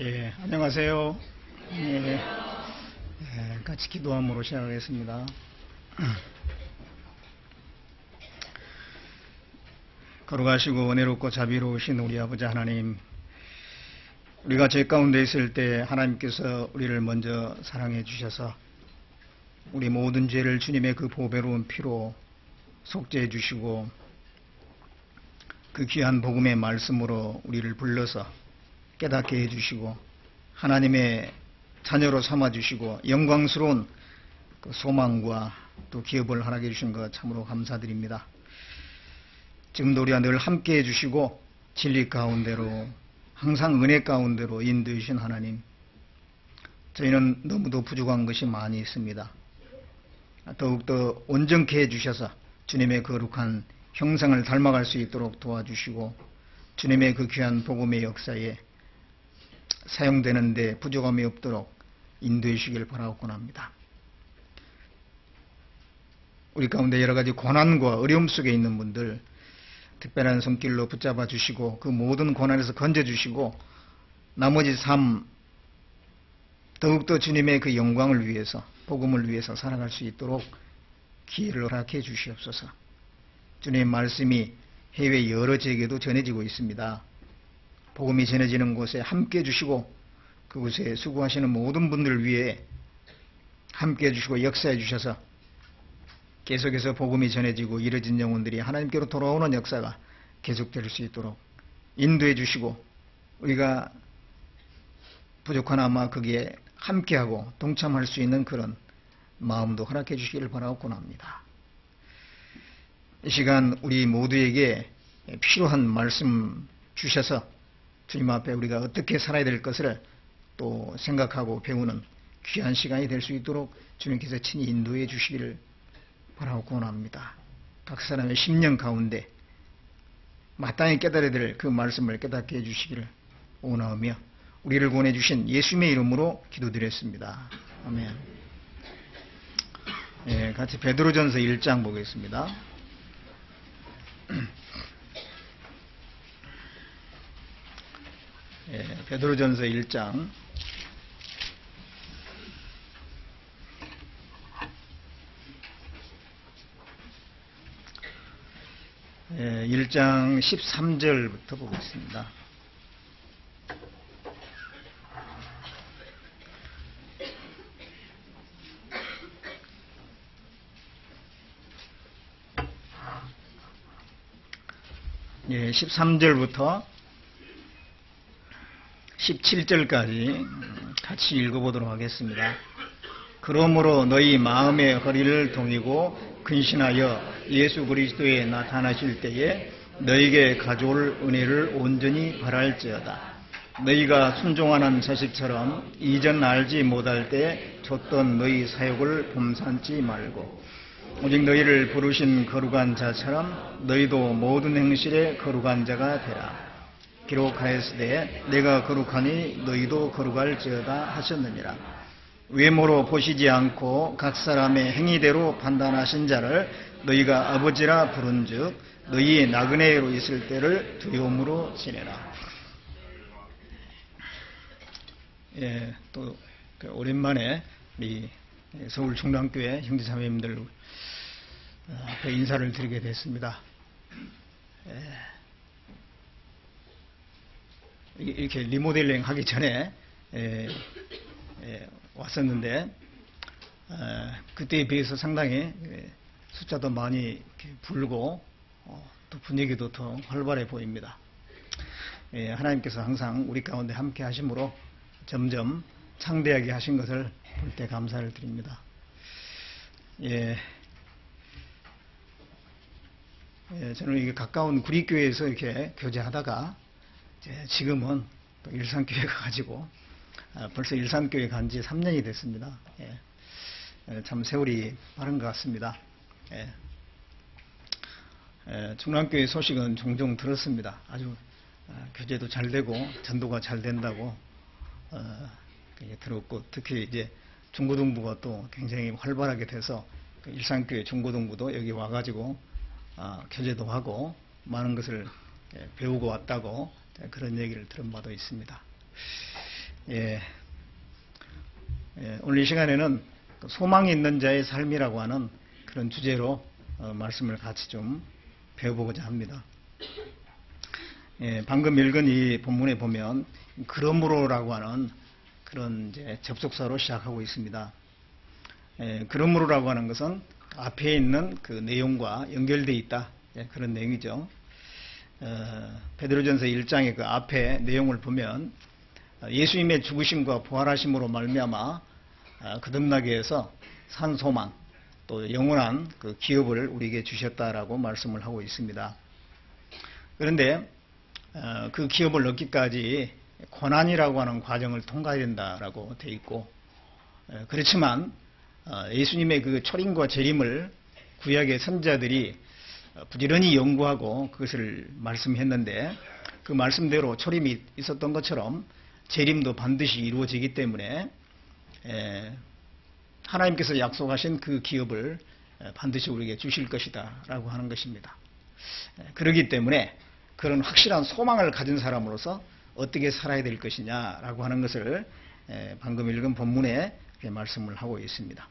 안녕하세요. 예, 같이 기도함으로 시작하겠습니다. 거룩하시고 은혜롭고 자비로우신 우리 아버지 하나님, 우리가 죄 가운데 있을 때 하나님께서 우리를 먼저 사랑해 주셔서 우리 모든 죄를 주님의 그 보배로운 피로 속죄해 주시고 그 귀한 복음의 말씀으로 우리를 불러서 깨닫게 해주시고 하나님의 자녀로 삼아주시고 영광스러운 그 소망과 또 기업을 허락해 주신 것 참으로 감사드립니다. 지금도 우리와 늘 함께 해주시고 진리 가운데로 항상 은혜 가운데로 인도해 주신 하나님, 저희는 너무도 부족한 것이 많이 있습니다. 더욱더 온전케 해주셔서 주님의 거룩한 형상을 닮아갈 수 있도록 도와주시고 주님의 그 귀한 복음의 역사에 사용되는데 부족함이 없도록 인도해 주시길 바라옵곤 합니다. 우리 가운데 여러 가지 고난과 어려움 속에 있는 분들 특별한 손길로 붙잡아 주시고 그 모든 고난에서 건져 주시고 나머지 삶 더욱더 주님의 그 영광을 위해서 복음을 위해서 살아갈 수 있도록 기회를 허락해 주시옵소서. 주님의 말씀이 해외 여러 지역에도 전해지고 있습니다. 복음이 전해지는 곳에 함께 해주시고 그곳에 수고하시는 모든 분들을 위해 함께 해주시고 역사해 주셔서 계속해서 복음이 전해지고 이뤄진 영혼들이 하나님께로 돌아오는 역사가 계속될 수 있도록 인도해 주시고 우리가 부족하나마 거기에 함께하고 동참할 수 있는 그런 마음도 허락해 주시기를 바라옵곤 합니다. 이 시간 우리 모두에게 필요한 말씀 주셔서 주님 앞에 우리가 어떻게 살아야 될 것을 또 생각하고 배우는 귀한 시간이 될 수 있도록 주님께서 친히 인도해 주시기를 바라옵곤 합니다. 각 사람의 심령 가운데 마땅히 깨달아야 될 그 말씀을 깨닫게 해주시기를 원하오며 우리를 구원해 주신 예수님의 이름으로 기도드렸습니다. 아멘. 같이 베드로전서 1장 보겠습니다. 베드로전서 1장 1장 13절부터 보겠습니다. 예, 13절부터 17절까지 같이 읽어보도록 하겠습니다. 그러므로 너희 마음의 허리를 동이고 근신하여 예수 그리스도에 나타나실 때에 너희에게 가져올 은혜를 온전히 바랄지어다. 너희가 순종하는 자식처럼 이전 알지 못할 때 줬던 너희 사역을 범삼지 말고 오직 너희를 부르신 거룩한 자처럼 너희도 모든 행실에 거룩한 자가 되라. 기록하였으되 내가 거룩하니 너희도 거룩할지어다 하셨느니라. 외모로 보시지 않고 각 사람의 행위대로 판단하신 자를 너희가 아버지라 부른즉 너희의 나그네로 있을 때를 두려움으로 지내라. 또 오랜만에 우리 서울 중랑교회 형제자매님들 앞에 인사를 드리게 됐습니다. 이렇게 리모델링 하기 전에 왔었는데 그때에 비해서 상당히 숫자도 많이 불고 또 분위기도 더 활발해 보입니다. 하나님께서 항상 우리 가운데 함께 하심으로 점점 창대하게 하신 것을 볼 때 감사를 드립니다. 저는 이게 가까운 구리교회에서 이렇게 교제하다가 지금은 또 일산교회 가가지고 벌써 일산교회 간 지 3년이 됐습니다. 참 세월이 빠른 것 같습니다. 중랑교회 소식은 종종 들었습니다. 아주 교제도 잘 되고 전도가 잘 된다고 들었고 특히 이제 중고등부가 또 굉장히 활발하게 돼서 일산교회 중고등부도 여기 와가지고 교제도 하고 많은 것을 배우고 왔다고 그런 얘기를 들은 바도 있습니다. 예, 오늘 이 시간에는 소망이 있는 자의 삶이라고 하는 그런 주제로 말씀을 같이 좀 배워보고자 합니다. 방금 읽은 이 본문에 보면 그러므로라고 하는 그런 이제 접속사로 시작하고 있습니다. 그러므로라고 하는 것은 앞에 있는 그 내용과 연결되어 있다. 그런 내용이죠. 베드로전서 1장의 그 앞에 내용을 보면 예수님의 죽으심과 부활하심으로 말미암아 거듭나게 해서 산 소망 또 영원한 그 기업을 우리에게 주셨다라고 말씀을 하고 있습니다. 그런데 그 기업을 얻기까지 고난이라고 하는 과정을 통과해야 된다라고 되어 있고, 그렇지만 예수님의 그 초림과 재림을 구약의 선지자들이 부지런히 연구하고 그것을 말씀했는데, 그 말씀대로 초림이 있었던 것처럼 재림도 반드시 이루어지기 때문에 하나님께서 약속하신 그 기업을 반드시 우리에게 주실 것이다 라고 하는 것입니다. 그렇기 때문에 그런 확실한 소망을 가진 사람으로서 어떻게 살아야 될 것이냐라고 하는 것을 방금 읽은 본문에 말씀을 하고 있습니다.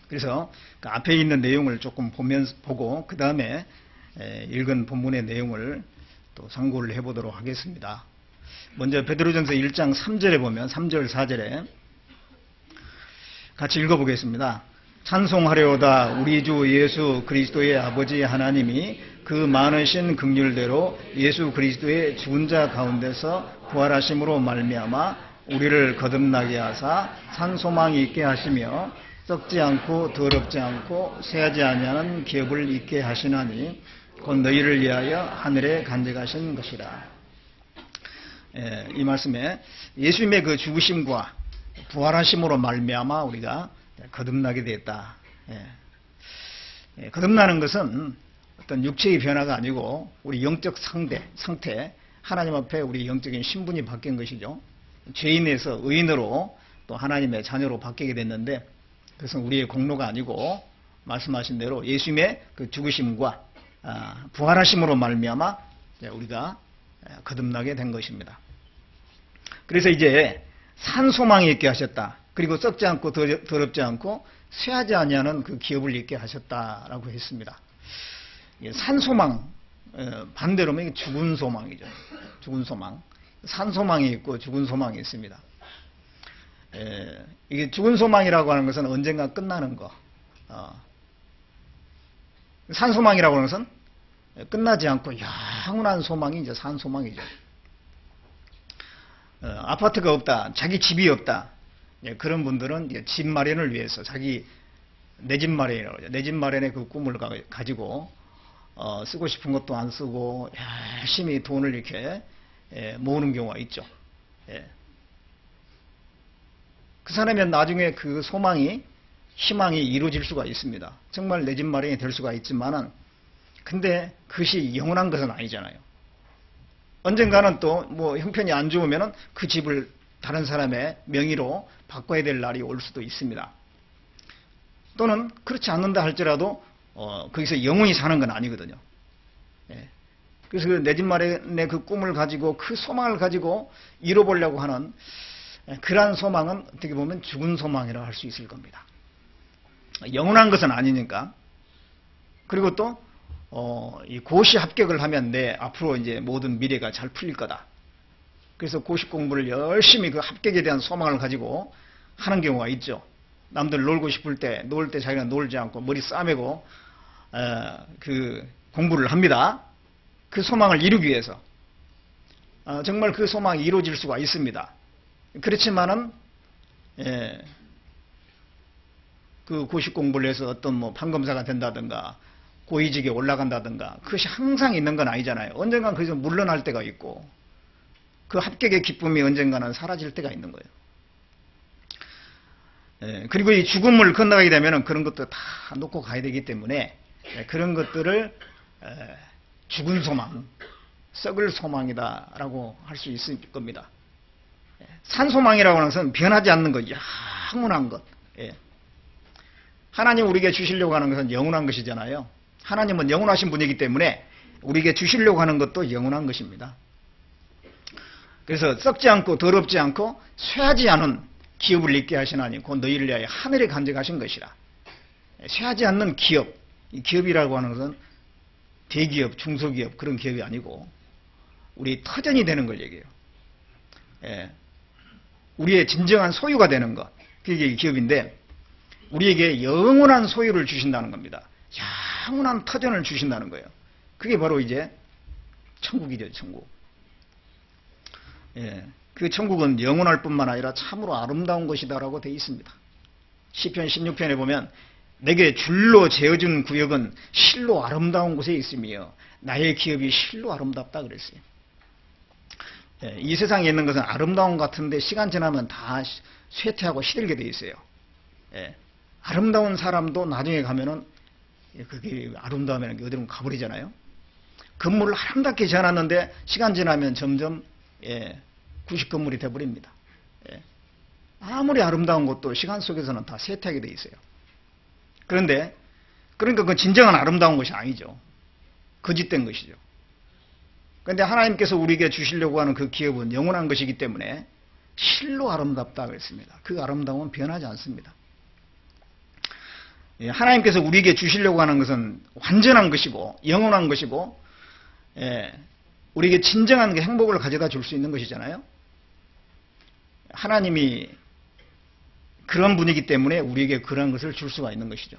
그래서 그 앞에 있는 내용을 조금 보고 그 다음에 읽은 본문의 내용을 또 상고를 해보도록 하겠습니다. 먼저 베드로전서 1장 3절에 보면 3절 4절에 같이 읽어보겠습니다. 찬송하려다 우리 주 예수 그리스도의 아버지 하나님이 그 많으신 긍휼대로 예수 그리스도의 죽은 자 가운데서 부활하심으로 말미암아 우리를 거듭나게 하사 산 소망이 있게 하시며 썩지 않고 더럽지 않고 쇠하지 아니하는 기업을 있게 하시나니 곧 너희를 위하여 하늘에 간직하신 것이라. 이 말씀에 예수님의 그 죽으심과 부활하심으로 말미암아 우리가 거듭나게 되었다. 거듭나는 것은 어떤 육체의 변화가 아니고 우리 영적 상태, 하나님 앞에 우리 영적인 신분이 바뀐 것이죠. 죄인에서 의인으로 또 하나님의 자녀로 바뀌게 됐는데, 그것은 우리의 공로가 아니고 말씀하신 대로 예수님의 그 죽으심과 부활하심으로 말미암아 우리가 거듭나게 된 것입니다. 그래서 이제 산 소망이 있게 하셨다. 그리고 썩지 않고 더럽지 않고 쇠하지 아니하는 그 기업을 있게 하셨다라고 했습니다. 산 소망 반대로 하면 죽은 소망이죠. 죽은 소망. 산 소망이 있고 죽은 소망이 있습니다. 이게 죽은 소망이라고 하는 것은 언젠가 끝나는 거. 산 소망이라고 하는 것은 끝나지 않고 영원한 소망이 이제 산 소망이죠. 아파트가 없다, 자기 집이 없다. 그런 분들은 집 마련을 위해서 내 집 마련이라고 하죠. 내 집 마련의 그 꿈을 가지고 쓰고 싶은 것도 안 쓰고 열심히 돈을 이렇게 모으는 경우가 있죠. 그 사람은 나중에 그 소망이, 희망이 이루어질 수가 있습니다. 정말 내 집 마련이 될 수가 있지만은, 근데 그것이 영원한 것은 아니잖아요. 언젠가는 또 뭐 형편이 안 좋으면은 그 집을 다른 사람의 명의로 바꿔야 될 날이 올 수도 있습니다. 또는 그렇지 않는다 할지라도 거기서 영원히 사는 건 아니거든요. 그래서 그 내 집 마련의 그 꿈을 가지고 그 소망을 가지고 이뤄보려고 하는 그러한 소망은 어떻게 보면 죽은 소망이라고 할 수 있을 겁니다. 영원한 것은 아니니까. 그리고 또 이 고시 합격을 하면 내 앞으로 이제 모든 미래가 잘 풀릴 거다. 그래서 고시 공부를 열심히 그 합격에 대한 소망을 가지고 하는 경우가 있죠. 남들 놀고 싶을 때, 놀 때 자기가 놀지 않고 머리 싸매고 그 공부를 합니다. 그 소망을 이루기 위해서. 정말 그 소망이 이루어질 수가 있습니다. 그렇지만은 그 고시 공부를 해서 어떤 뭐 판검사가 된다든가 고위직에 올라간다든가 그것이 항상 있는 건 아니잖아요. 언젠간 거기서 물러날 때가 있고 그 합격의 기쁨이 언젠가는 사라질 때가 있는 거예요. 그리고 이 죽음을 건너가게 되면 그런 것도 다 놓고 가야 되기 때문에 그런 것들을 죽은 소망, 썩을 소망이다라고 할 수 있을 겁니다. 산 소망이라고 하는 것은 변하지 않는 것, 영원한 것. 하나님 우리에게 주시려고 하는 것은 영원한 것이잖아요. 하나님은 영원하신 분이기 때문에 우리에게 주시려고 하는 것도 영원한 것입니다. 그래서 썩지 않고 더럽지 않고 쇠하지 않은 기업을 있게 하시나니 곧 너희를 위하여 하늘에 간직하신 것이라. 쇠하지 않는 기업, 이 기업이라고 하는 것은 대기업, 중소기업 그런 기업이 아니고 우리 터전이 되는 걸 얘기해요. 우리의 진정한 소유가 되는 것, 그게 기업인데 우리에게 영원한 소유를 주신다는 겁니다. 영원한 터전을 주신다는 거예요. 그게 바로 이제 천국이죠, 천국. 그 천국은 영원할 뿐만 아니라 참으로 아름다운 것이다라고 되어 있습니다. 시편 16편에 보면 내게 줄로 재어준 구역은 실로 아름다운 곳에 있으며 나의 기업이 실로 아름답다 그랬어요. 이 세상에 있는 것은 아름다운 것 같은데 시간 지나면 다 쇠퇴하고 시들게 되어 있어요. 아름다운 사람도 나중에 가면은 그게 아름다움이라는 게 어디로 가버리잖아요. 건물을 아름답게 지어놨는데 시간 지나면 점점 구식 건물이 돼버립니다. 아무리 아름다운 것도 시간 속에서는 다 쇠퇴하게 돼 있어요. 그런데 그러니까 그 진정한 아름다운 것이 아니죠. 거짓된 것이죠. 그런데 하나님께서 우리에게 주시려고 하는 그 기업은 영원한 것이기 때문에 실로 아름답다 그랬습니다. 그 아름다움은 변하지 않습니다. 하나님께서 우리에게 주시려고 하는 것은 완전한 것이고 영원한 것이고 우리에게 진정한 행복을 가져다 줄 수 있는 것이잖아요. 하나님이 그런 분이기 때문에 우리에게 그런 것을 줄 수가 있는 것이죠.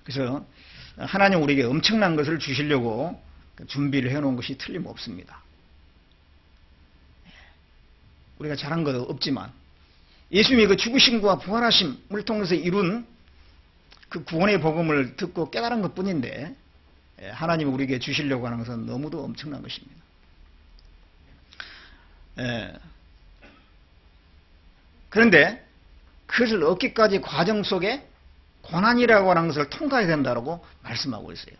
그래서 하나님 우리에게 엄청난 것을 주시려고 준비를 해놓은 것이 틀림없습니다. 우리가 잘한 것 없지만 예수님이 그 죽으심과 부활하심을 통해서 이룬 그 구원의 복음을 듣고 깨달은 것뿐인데 하나님이 우리에게 주시려고 하는 것은 너무도 엄청난 것입니다. 그런데 그것을 얻기까지 과정 속에 고난이라고 하는 것을 통과해야 된다고 말씀하고 있어요.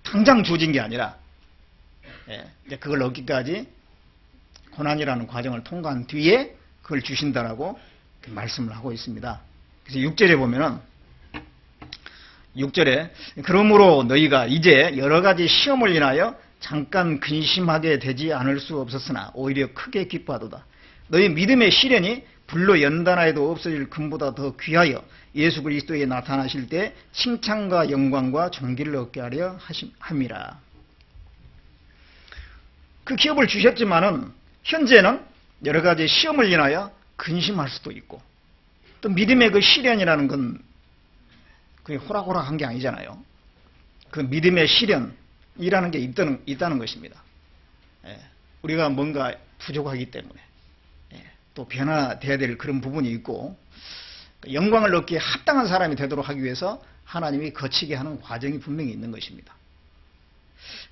당장 주어진 게 아니라 이제 그걸 얻기까지 고난이라는 과정을 통과한 뒤에 그걸 주신다라고 말씀을 하고 있습니다. 그래서 6절에 보면은 6절에 그러므로 너희가 이제 여러 가지 시험을 인하여 잠깐 근심하게 되지 않을 수 없었으나 오히려 크게 기뻐하도다. 너희 믿음의 시련이 불로 연단하여도 없어질 금보다 더 귀하여 예수 그리스도에 나타나실 때 칭찬과 영광과 존귀를 얻게 하려 함이라. 그 기업을 주셨지만은 현재는 여러 가지 시험을 인하여 근심할 수도 있고 또 믿음의 그 시련이라는 건 그게 호락호락한 게 아니잖아요. 그 믿음의 시련이라는 게 있다는 것입니다. 우리가 뭔가 부족하기 때문에 또 변화돼야 될 그런 부분이 있고 영광을 얻기에 합당한 사람이 되도록 하기 위해서 하나님이 거치게 하는 과정이 분명히 있는 것입니다.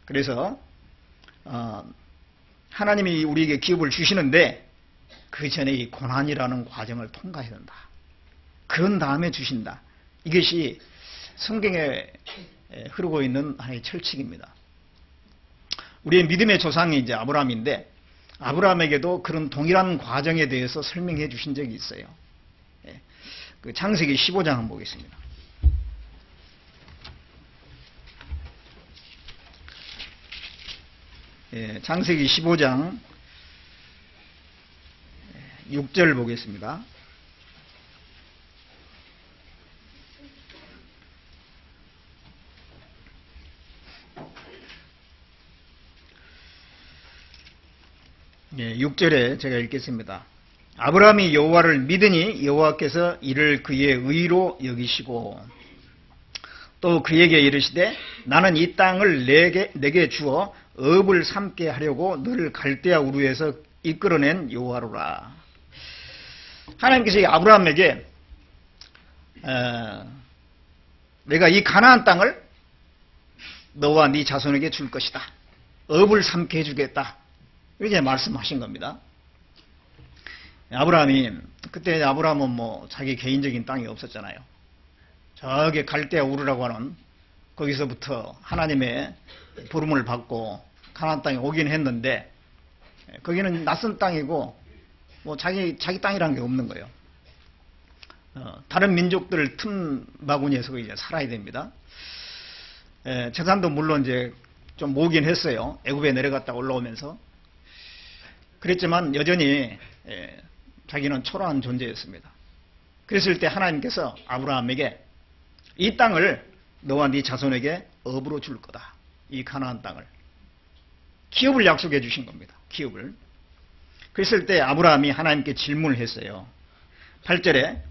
그래서 하나님이 우리에게 기업을 주시는데 그 전에 이 고난이라는 과정을 통과해야 된다. 그런 다음에 주신다. 이것이 성경에 흐르고 있는 하나의 철칙입니다. 우리의 믿음의 조상이 이제 아브라함인데 아브라함에게도 그런 동일한 과정에 대해서 설명해 주신 적이 있어요. 그 창세기 15장 한번 보겠습니다. 창세기 15장 6절 보겠습니다. 예, 6절에 제가 읽겠습니다. 아브라함이 여호와를 믿으니 여호와께서 이를 그의 의로 여기시고 또 그에게 이르시되 나는 이 땅을 내게 주어 업을 삼게 하려고 너를 갈대아 우르에서 이끌어낸 여호와로라. 하나님께서 이 아브라함에게 내가 이 가나안 땅을 너와 네 자손에게 줄 것이다. 업을 삼게 해주겠다. 이렇게 말씀하신 겁니다. 아브라함이 그때 아브라함은 뭐 자기 개인적인 땅이 없었잖아요. 저기 갈대아 우르라고 하는 거기서부터 하나님의 부름을 받고 가나안 땅에 오긴 했는데 거기는 낯선 땅이고 뭐 자기 땅이라는 게 없는 거예요. 다른 민족들 틈바구니에서 이제 살아야 됩니다. 재산도 물론 이제 좀 모으긴 했어요. 애굽에 내려갔다 올라오면서. 그랬지만 여전히 자기는 초라한 존재였습니다. 그랬을 때 하나님께서 아브라함에게 이 땅을 너와 네 자손에게 업으로 줄 거다. 이 가나안 땅을. 기업을 약속해 주신 겁니다. 기업을. 그랬을 때 아브라함이 하나님께 질문을 했어요. 8절에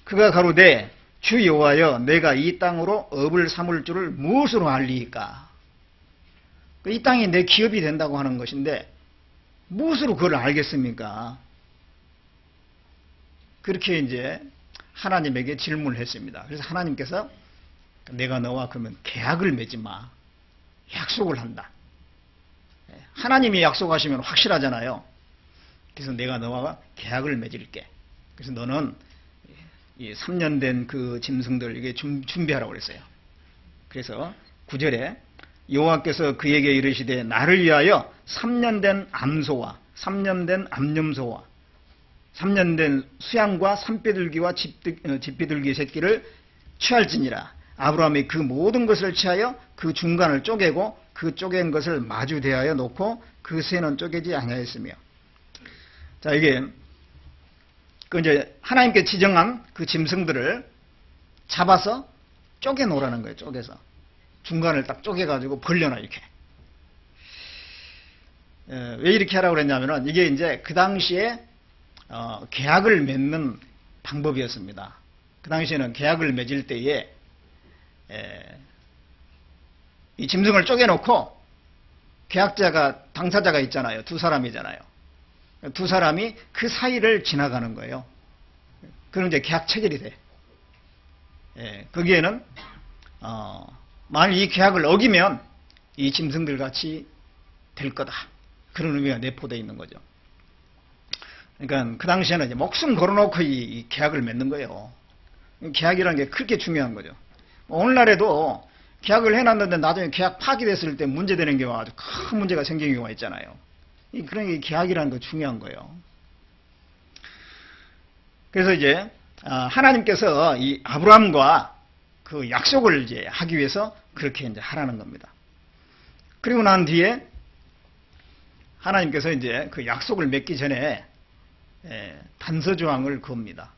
그가 가로되 주 여호와여 내가 이 땅으로 업을 삼을 줄을 무엇으로 알리이까? 이 땅이 내 기업이 된다고 하는 것인데 무엇으로 그걸 알겠습니까? 그렇게 이제 하나님에게 질문을 했습니다. 그래서 하나님께서 내가 너와 그러면 계약을 맺지 마. 약속을 한다. 하나님이 약속하시면 확실하잖아요. 그래서 내가 너와 계약을 맺을게. 그래서 너는 이 3년 된 그 짐승들 이게 준비하라고 그랬어요. 그래서 9절에 여호와께서 그에게 이르시되 나를 위하여 3년 된 암소와 3년 된 암염소와 3년 된 수양과 산비둘기와 집비둘기 새끼를 취할지니라. 아브라함이 그 모든 것을 취하여 그 중간을 쪼개고 그 쪼갠 것을 마주 대하여 놓고 그 새는 쪼개지 아니하였으며. 자, 이게 그 이제 하나님께 지정한 그 짐승들을 잡아서 쪼개 놓으라는 거예요. 쪼개서 중간을 딱 쪼개가지고 벌려놔 이렇게. 왜 이렇게 하라고 그랬냐면은 이게 이제 그 당시에 계약을 맺는 방법이었습니다. 그 당시에는 계약을 맺을 때에 이 짐승을 쪼개놓고 계약자가 당사자가 있잖아요. 두 사람이잖아요. 두 사람이 그 사이를 지나가는 거예요. 그럼 이제 계약 체결이 돼. 거기에는 만일 이 계약을 어기면 이 짐승들 같이 될 거다. 그런 의미가 내포되어 있는 거죠. 그러니까 그 당시에는 이제 목숨 걸어놓고 이 계약을 맺는 거예요. 계약이라는 게 그렇게 중요한 거죠. 오늘날에도 계약을 해놨는데 나중에 계약 파기됐을 때 문제되는 경우가 아주 큰 문제가 생기는 경우가 있잖아요. 그러니까 계약이라는 거 중요한 거예요. 그래서 이제 하나님께서 이 아브라함과 그 약속을 이제 하기 위해서 그렇게 이제 하라는 겁니다. 그리고 난 뒤에 하나님께서 이제 그 약속을 맺기 전에 단서조항을 겁니다.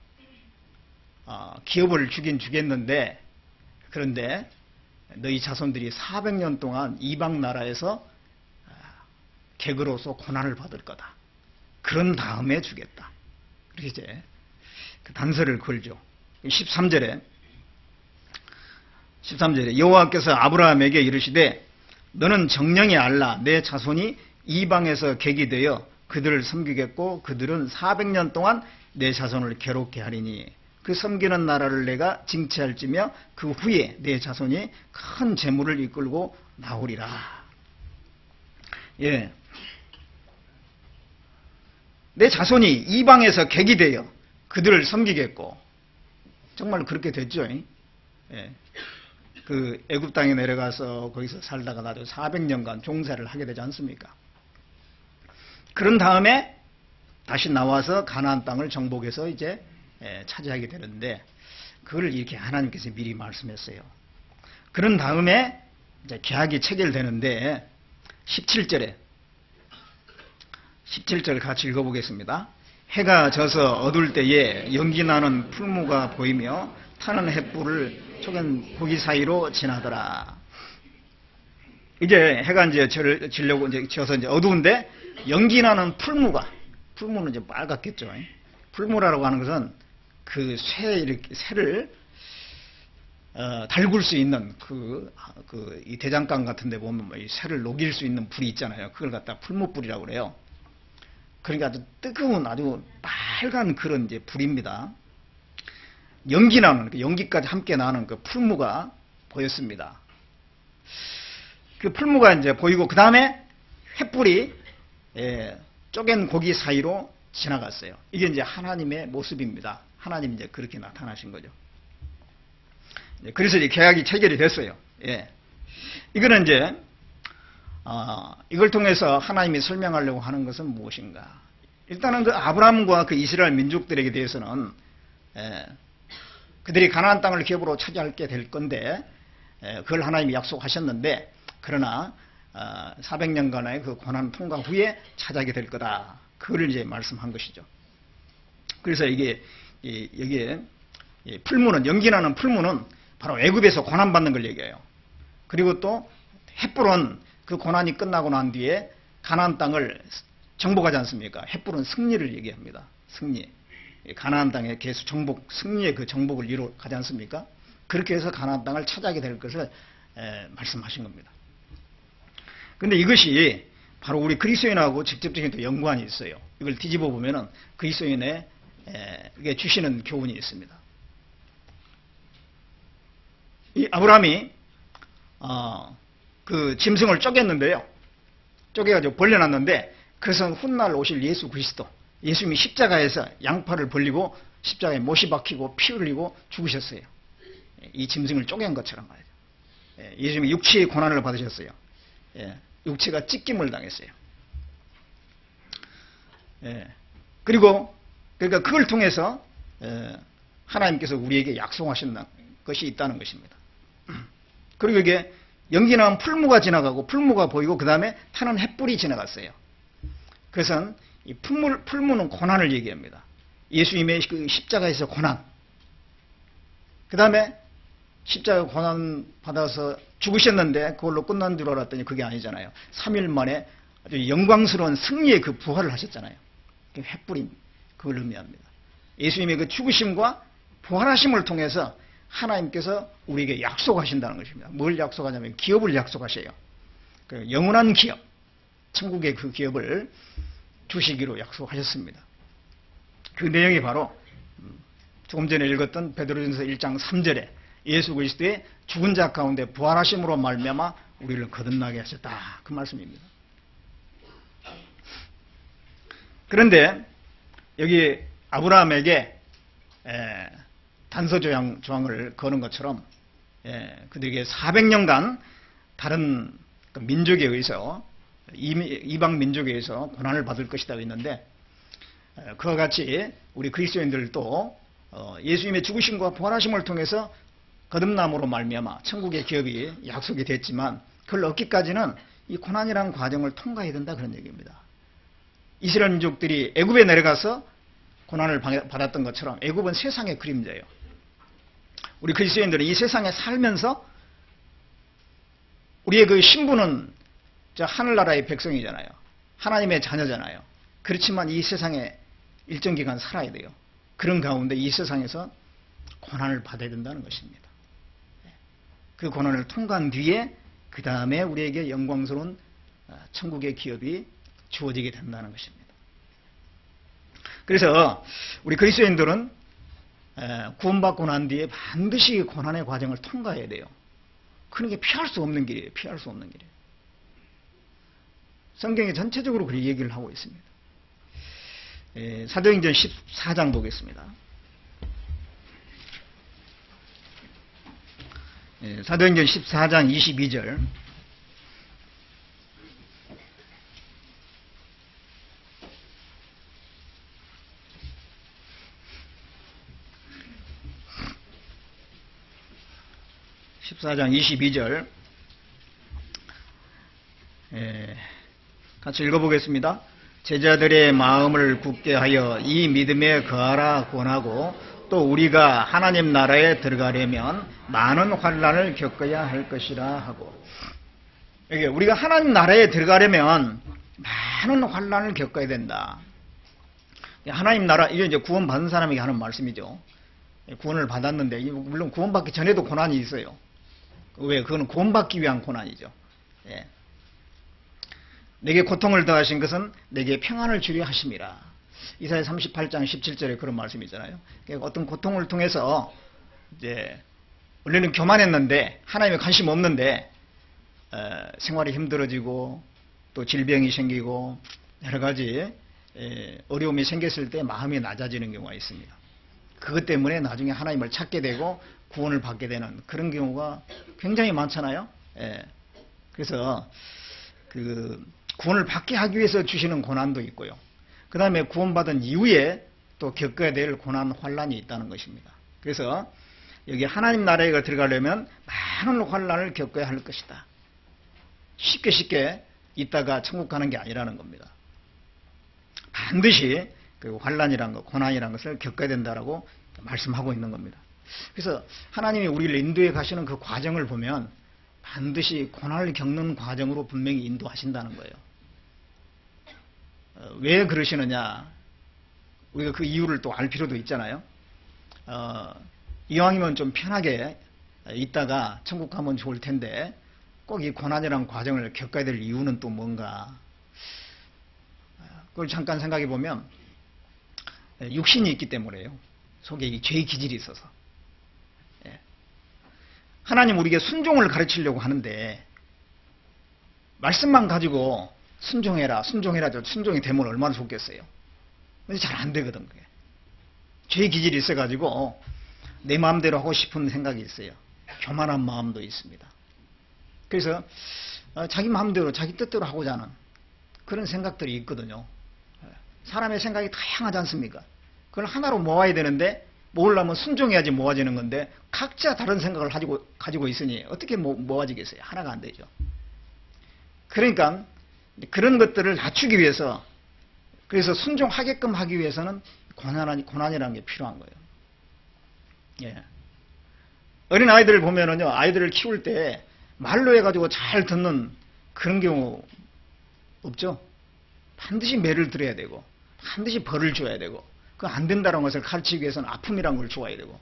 기업을 주긴 주겠는데 그런데 너희 자손들이 400년 동안 이방 나라에서 객으로서 고난을 받을 거다. 그런 다음에 주겠다. 그렇게 이제 그 단서를 걸죠. 13절에 여호와께서 아브라함에게 이르시되 너는 정령이 알라 내 자손이 이방에서 객이 되어 그들을 섬기겠고 그들은 400년 동안 내 자손을 괴롭게 하리니 그 섬기는 나라를 내가 징치할지며 그 후에 내 자손이 큰 재물을 이끌고 나오리라. 예. 내 자손이 이방에서 객이 되어 그들을 섬기겠고 정말 그렇게 됐죠. 예. 그 애굽 땅에 내려가서 거기서 살다가 나도 400년간 종사를 하게 되지 않습니까? 그런 다음에 다시 나와서 가나안 땅을 정복해서 이제 차지하게 되는데 그걸 이렇게 하나님께서 미리 말씀했어요. 그런 다음에 이제 계약이 체결되는데 17절 같이 읽어보겠습니다. 해가 져서 어두울 때에 연기 나는 풀무가 보이며 타는 횃불을 쪼갠 고기 사이로 지나더라. 이제 해가 이제 지려고 이제 져서 이제 어두운데 연기 나는 풀무는 이제 빨갛겠죠. 풀무라고 하는 것은 그 새를 달굴 수 있는 이 대장간 같은 데 보면 이 새를 녹일 수 있는 불이 있잖아요. 그걸 갖다 풀무불이라고 그래요. 그러니까 아주 뜨거운 아주 빨간 그런 이제 불입니다. 연기 나는, 연기까지 함께 나는 그 풀무가 보였습니다. 그 풀무가 이제 보이고, 그 다음에 횃불이, 쪼갠 고기 사이로 지나갔어요. 이게 이제 하나님의 모습입니다. 하나님이 이제 그렇게 나타나신 거죠. 그래서 이제 계약이 체결이 됐어요. 예. 이거는 이제, 이걸 통해서 하나님이 설명하려고 하는 것은 무엇인가? 일단은 그 아브라함과 그 이스라엘 민족들에게 대해서는, 그들이 가나안 땅을 기업으로 차지하게 될 건데 그걸 하나님이 약속하셨는데 그러나 400년간의 그 고난 통과 후에 차지하게 될 거다. 그걸 이제 말씀한 것이죠. 그래서 여기에 풀무는, 연기나는 풀무는 바로 애굽에서 고난받는 걸 얘기해요. 그리고 또 횃불은 그 고난이 끝나고 난 뒤에 가나안 땅을 정복하지 않습니까? 횃불은 승리를 얘기합니다. 승리. 가나안 땅의 계수 정복, 승리의 그 정복을 이루어가지 않습니까? 그렇게 해서 가나안 땅을 차지하게 될 것을 말씀하신 겁니다. 그런데 이것이 바로 우리 그리스도인하고 직접적인 또 연관이 있어요. 이걸 뒤집어 보면은 그리스도인의 주시는 교훈이 있습니다. 이 아브라함이 그 짐승을 쪼갰는데요. 쪼개가지고 벌려놨는데 그것은 훗날 오실 예수 그리스도, 예수님이 십자가에서 양팔을 벌리고 십자가에 못이 박히고 피 흘리고 죽으셨어요. 이 짐승을 쪼갠 것처럼 말이죠. 예수님이 육체의 고난을 받으셨어요. 육체가 찢김을 당했어요. 그리고 그러니까 그걸 통해서 하나님께서 우리에게 약속하신 것이 있다는 것입니다. 그리고 이게 연기나는 풀무가 지나가고 풀무가 보이고 그 다음에 타는 횃불이 지나갔어요. 그것은 이 풀무는 고난을 얘기합니다. 예수님의 그 십자가에서 고난. 그 다음에 십자가 고난 받아서 죽으셨는데 그걸로 끝난 줄 알았더니 그게 아니잖아요. 3일 만에 아주 영광스러운 승리의 그 부활을 하셨잖아요. 그 횃불이 그걸 의미합니다. 예수님의 그 죽으심과 부활하심을 통해서 하나님께서 우리에게 약속하신다는 것입니다. 뭘 약속하냐면 기업을 약속하셔요. 그 영원한 기업, 천국의 그 기업을 주시기로 약속하셨습니다. 그 내용이 바로 조금 전에 읽었던 베드로전서 1장 3절에 예수 그리스도의 죽은 자 가운데 부활하심으로 말미암아 우리를 거듭나게 하셨다. 그 말씀입니다. 그런데 여기 아브라함에게 단서 조항을 거는 것처럼 그들에게 400년간 다른 민족에 의해서 이방 민족에 의해서 고난을 받을 것이라고 했는데 그와 같이 우리 그리스도인들도 예수님의 죽으심과 부활하심을 통해서 거듭남으로 말미암아 천국의 기업이 약속이 됐지만 그걸 얻기까지는 이 고난이라는 과정을 통과해야 된다 그런 얘기입니다. 이스라엘 민족들이 애굽에 내려가서 고난을 받았던 것처럼 애굽은 세상의 그림자예요. 우리 그리스도인들은 이 세상에 살면서 우리의 그 신분은 하늘나라의 백성이잖아요. 하나님의 자녀잖아요. 그렇지만 이 세상에 일정 기간 살아야 돼요. 그런 가운데 이 세상에서 고난을 받아야 된다는 것입니다. 그 고난을 통과한 뒤에 그 다음에 우리에게 영광스러운 천국의 기업이 주어지게 된다는 것입니다. 그래서 우리 그리스도인들은 구원받고 난 뒤에 반드시 고난의 과정을 통과해야 돼요. 그런 게 피할 수 없는 길이에요. 피할 수 없는 길이에요. 성경이 전체적으로 그렇게 얘기를 하고 있습니다. 사도행전 14장 보겠습니다. 사도행전 14장 22절. (14장 22절) 같이 읽어보겠습니다. 제자들의 마음을 굳게 하여 이 믿음에 거하라 권하고 또 우리가 하나님 나라에 들어가려면 많은 환난을 겪어야 할 것이라 하고, 여기 우리가 하나님 나라에 들어가려면 많은 환난을 겪어야 된다. 하나님 나라, 이게 이제 구원받은 사람에게 하는 말씀이죠. 구원을 받았는데 물론 구원받기 전에도 고난이 있어요. 왜? 그거는 구원받기 위한 고난이죠. 내게 고통을 더하신 것은 내게 평안을 주려 하심이라. 이사야 38장 17절에 그런 말씀이 있잖아요. 어떤 고통을 통해서 이제 원래는 교만했는데 하나님에 관심 없는데 생활이 힘들어지고 또 질병이 생기고 여러 가지 어려움이 생겼을 때 마음이 낮아지는 경우가 있습니다. 그것 때문에 나중에 하나님을 찾게 되고 구원을 받게 되는 그런 경우가 굉장히 많잖아요. 그래서 그 구원을 받게 하기 위해서 주시는 고난도 있고요. 그 다음에 구원받은 이후에 또 겪어야 될 고난, 환난이 있다는 것입니다. 그래서 여기 하나님 나라에 들어가려면 많은 환난을 겪어야 할 것이다. 쉽게 쉽게 있다가 천국 가는 게 아니라는 겁니다. 반드시 그 환난이란 것, 고난이란 것을 겪어야 된다라고 말씀하고 있는 겁니다. 그래서 하나님이 우리를 인도해 가시는 그 과정을 보면 반드시 고난을 겪는 과정으로 분명히 인도하신다는 거예요. 왜 그러시느냐? 우리가 그 이유를 또 알 필요도 있잖아요. 이왕이면 좀 편하게 있다가 천국 가면 좋을 텐데 꼭 이 고난이라는 과정을 겪어야 될 이유는 또 뭔가? 그걸 잠깐 생각해 보면 육신이 있기 때문에요. 속에 이 죄의 기질이 있어서. 하나님 우리에게 순종을 가르치려고 하는데 말씀만 가지고 순종해라, 순종해라, 순종이 되면 얼마나 좋겠어요. 근데 잘 안 되거든, 그게. 죄의 기질이 있어가지고 내 마음대로 하고 싶은 생각이 있어요. 교만한 마음도 있습니다. 그래서 자기 마음대로, 자기 뜻대로 하고자 하는 그런 생각들이 있거든요. 사람의 생각이 다양하지 않습니까? 그걸 하나로 모아야 되는데 모으려면 순종해야지 모아지는 건데 각자 다른 생각을 가지고 있으니 어떻게 모아지겠어요? 하나가 안 되죠. 그러니까 그런 것들을 낮추기 위해서, 그래서 순종하게끔 하기 위해서는 고난이라는 게 필요한 거예요. 예. 어린 아이들을 보면은요, 아이들을 키울 때 말로 해가지고 잘 듣는 그런 경우 없죠? 반드시 매를 들어야 되고, 반드시 벌을 줘야 되고, 그거 안 된다는 것을 가르치기 위해서는 아픔이라는 걸 주어야 되고,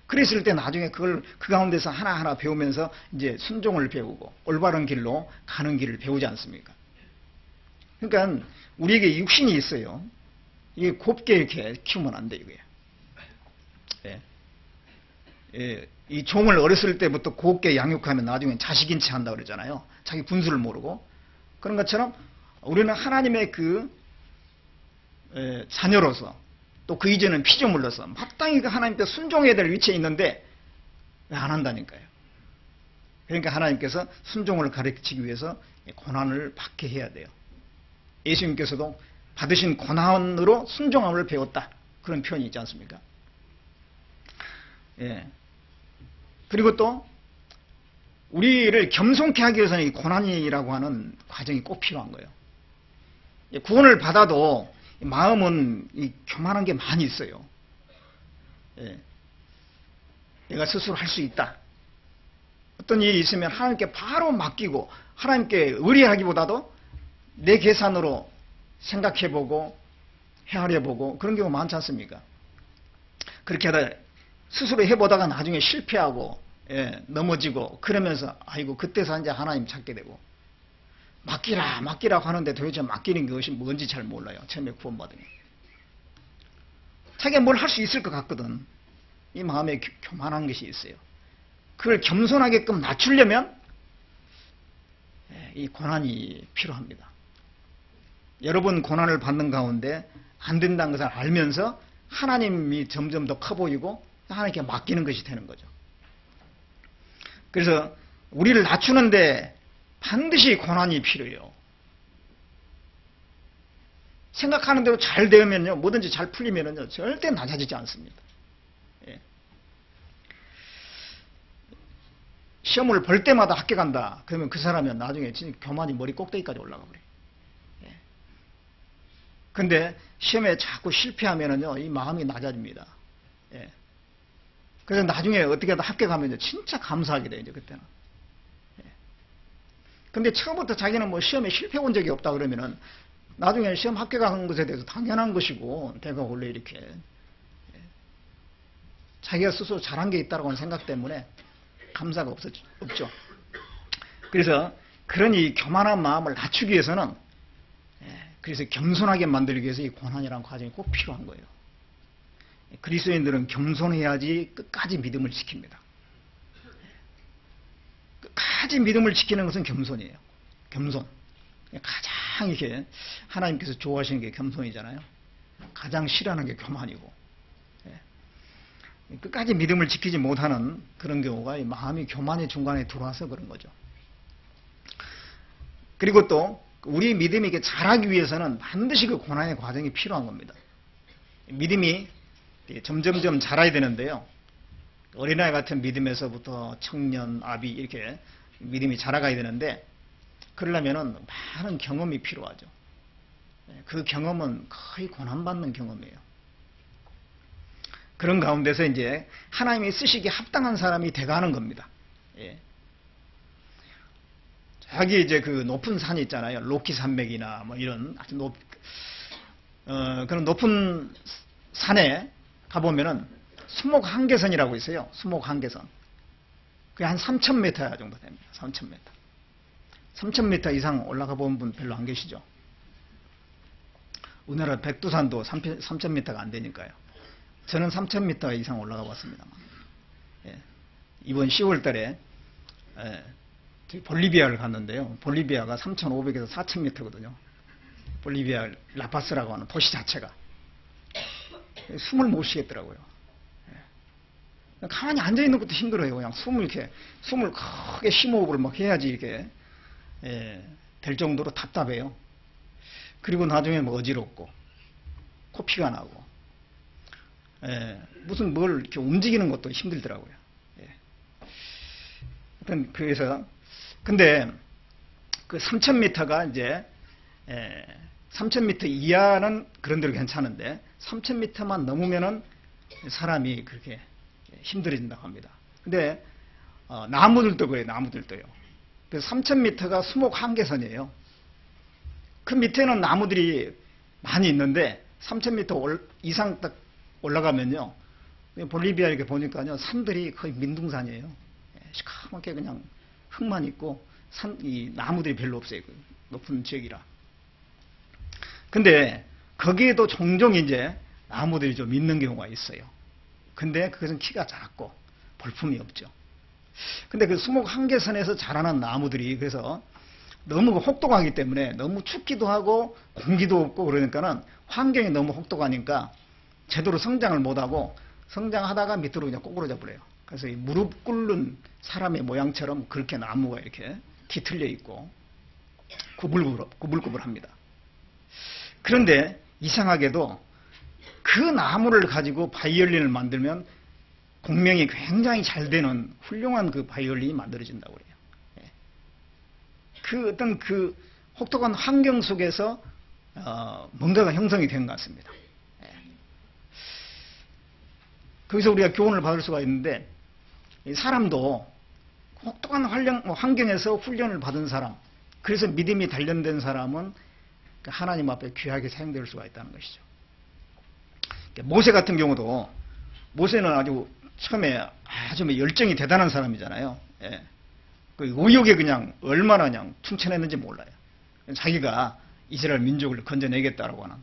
그랬을 때 나중에 그걸 그 가운데서 하나하나 배우면서 이제 순종을 배우고 올바른 길로 가는 길을 배우지 않습니까? 그러니까 우리에게 육신이 있어요. 이게 곱게 이렇게 키우면 안 돼요, 이게. 예. 예. 이 종을 어렸을 때부터 곱게 양육하면 나중에 자식인 채 한다고 그러잖아요. 자기 분수를 모르고. 그런 것처럼 우리는 하나님의 그 자녀로서 또 그 이전은 피조물로서 마땅히 그 하나님께 순종해야 될 위치에 있는데 왜 안 한다니까요. 그러니까 하나님께서 순종을 가르치기 위해서 고난을 받게 해야 돼요. 예수님께서도 받으신 고난으로 순종함을 배웠다. 그런 표현이 있지 않습니까? 예. 그리고 또 우리를 겸손케 하기 위해서는 이 고난이라고 하는 과정이 꼭 필요한 거예요. 구원을 받아도 마음은 이 교만한 게 많이 있어요. 예. 내가 스스로 할 수 있다. 어떤 일이 있으면 하나님께 바로 맡기고 하나님께 의뢰하기보다도 내 계산으로 생각해보고 헤아려보고 그런 경우 많지 않습니까? 그렇게 하다 스스로 해보다가 나중에 실패하고 넘어지고 그러면서 아이고 그때서 이제 하나님 찾게 되고 맡기라고 하는데 도대체 맡기는 것이 뭔지 잘 몰라요. 처음에 구원받으니. 자기가 뭘 할 수 있을 것 같거든. 이 마음에 교만한 것이 있어요. 그걸 겸손하게끔 낮추려면 이 고난이 필요합니다. 여러분 고난을 받는 가운데 안 된다는 것을 알면서 하나님이 점점 더 커 보이고 하나님께 맡기는 것이 되는 거죠. 그래서 우리를 낮추는데 반드시 고난이 필요해요. 생각하는 대로 잘 되면요, 뭐든지 잘 풀리면요, 절대 낮아지지 않습니다. 예. 시험을 볼 때마다 합격한다. 그러면 그 사람은 나중에 진짜 교만이 머리 꼭대기까지 올라가 버려요. 예. 근데 시험에 자꾸 실패하면요, 이 마음이 낮아집니다. 예. 그래서 나중에 어떻게 하다 합격하면 진짜 감사하게 돼요, 이제 그때는. 근데 처음부터 자기는 뭐 시험에 실패해 본 적이 없다 그러면은 나중에 시험 합격한 것에 대해서 당연한 것이고 내가 원래 이렇게 자기가 스스로 잘한 게 있다라고 생각 때문에 감사가 없죠. 그래서 그런 이 교만한 마음을 낮추기 위해서는 그래서 겸손하게 만들기 위해서 이 고난이라는 과정이 꼭 필요한 거예요. 그리스도인들은 겸손해야지 끝까지 믿음을 지킵니다. 끝까지 믿음을 지키는 것은 겸손이에요. 겸손. 가장 이렇게 하나님께서 좋아하시는 게 겸손이잖아요. 가장 싫어하는 게 교만이고. 끝까지 믿음을 지키지 못하는 그런 경우가 마음이 교만의 중간에 들어와서 그런 거죠. 그리고 또 우리 믿음이 이렇게 자라기 위해서는 반드시 그 고난의 과정이 필요한 겁니다. 믿음이 점점점 자라야 되는데요. 어린아이 같은 믿음에서부터 청년, 아비 이렇게 믿음이 자라가야 되는데 그러려면은 많은 경험이 필요하죠. 그 경험은 거의 고난받는 경험이에요. 그런 가운데서 이제 하나님이 쓰시기에 합당한 사람이 돼가는 겁니다. 예. 저기 이제 그 높은 산이 있잖아요. 로키 산맥이나 뭐 이런 아주 그런 높은 산에 가보면은 수목 한계선이라고 있어요. 수목 한계선. 그게 한 3,000m 정도 됩니다. 3,000m. 3,000m 이상 올라가 본 분 별로 안 계시죠? 우리나라 백두산도 3,000m가 안 되니까요. 저는 3,000m 이상 올라가 봤습니다. 예. 이번 10월 달에 볼리비아를 갔는데요. 볼리비아가 3,500에서 4,000m거든요. 볼리비아 라파스라고 하는 도시 자체가. 숨을 못 쉬겠더라고요. 예. 가만히 앉아있는 것도 힘들어요. 그냥 숨을 크게 심호흡을 막 해야지 이렇게 될 정도로 답답해요. 그리고 나중에 뭐 어지럽고 코피가 나고 무슨 뭘 이렇게 움직이는 것도 힘들더라고요. 하여튼 그래서 근데 그 3,000m가 이제 3,000m 이하는 그런 대로 괜찮은데 3,000m만 넘으면은 사람이 그렇게 힘들어진다고 합니다. 근데 나무들도 그래요. 나무들도요. 그래서 3,000m가 수목 한계선이에요. 그 밑에는 나무들이 많이 있는데 3,000m 이상 딱 올라가면요. 볼리비아 이렇게 보니까요. 산들이 거의 민둥산이에요. 시커멓게 그냥 흙만 있고 이 나무들이 별로 없어요. 그 높은 지역이라. 근데 거기에도 종종 이제 나무들이 좀 있는 경우가 있어요. 근데 그것은 키가 작고 볼품이 없죠. 근데 그 수목 한계선에서 자라는 나무들이 그래서 너무 혹독하기 때문에 너무 춥기도 하고 공기도 없고 그러니까는 환경이 너무 혹독하니까 제대로 성장을 못하고 성장하다가 밑으로 그냥 꼬꾸라져 버려요. 그래서 이 무릎 꿇는 사람의 모양처럼 그렇게 나무가 이렇게 뒤틀려 있고 구불구불합니다. 그런데 이상하게도 그 나무를 가지고 바이올린을 만들면 공명이 굉장히 잘 되는 훌륭한 그 바이올린이 만들어진다고 그래요. 그 어떤 그 혹독한 환경 속에서 뭔가가 형성이 된 것 같습니다. 거기서 우리가 교훈을 받을 수가 있는데 사람도 혹독한 환경에서 훈련을 받은 사람, 그래서 믿음이 단련된 사람은 하나님 앞에 귀하게 사용될 수가 있다는 것이죠. 모세 같은 경우도 모세는 아주 처음에 아주 열정이 대단한 사람이잖아요. 그 의욕에 그냥 얼마나 그냥 충천했는지 몰라요. 자기가 이스라엘 민족을 건져내겠다라고 하는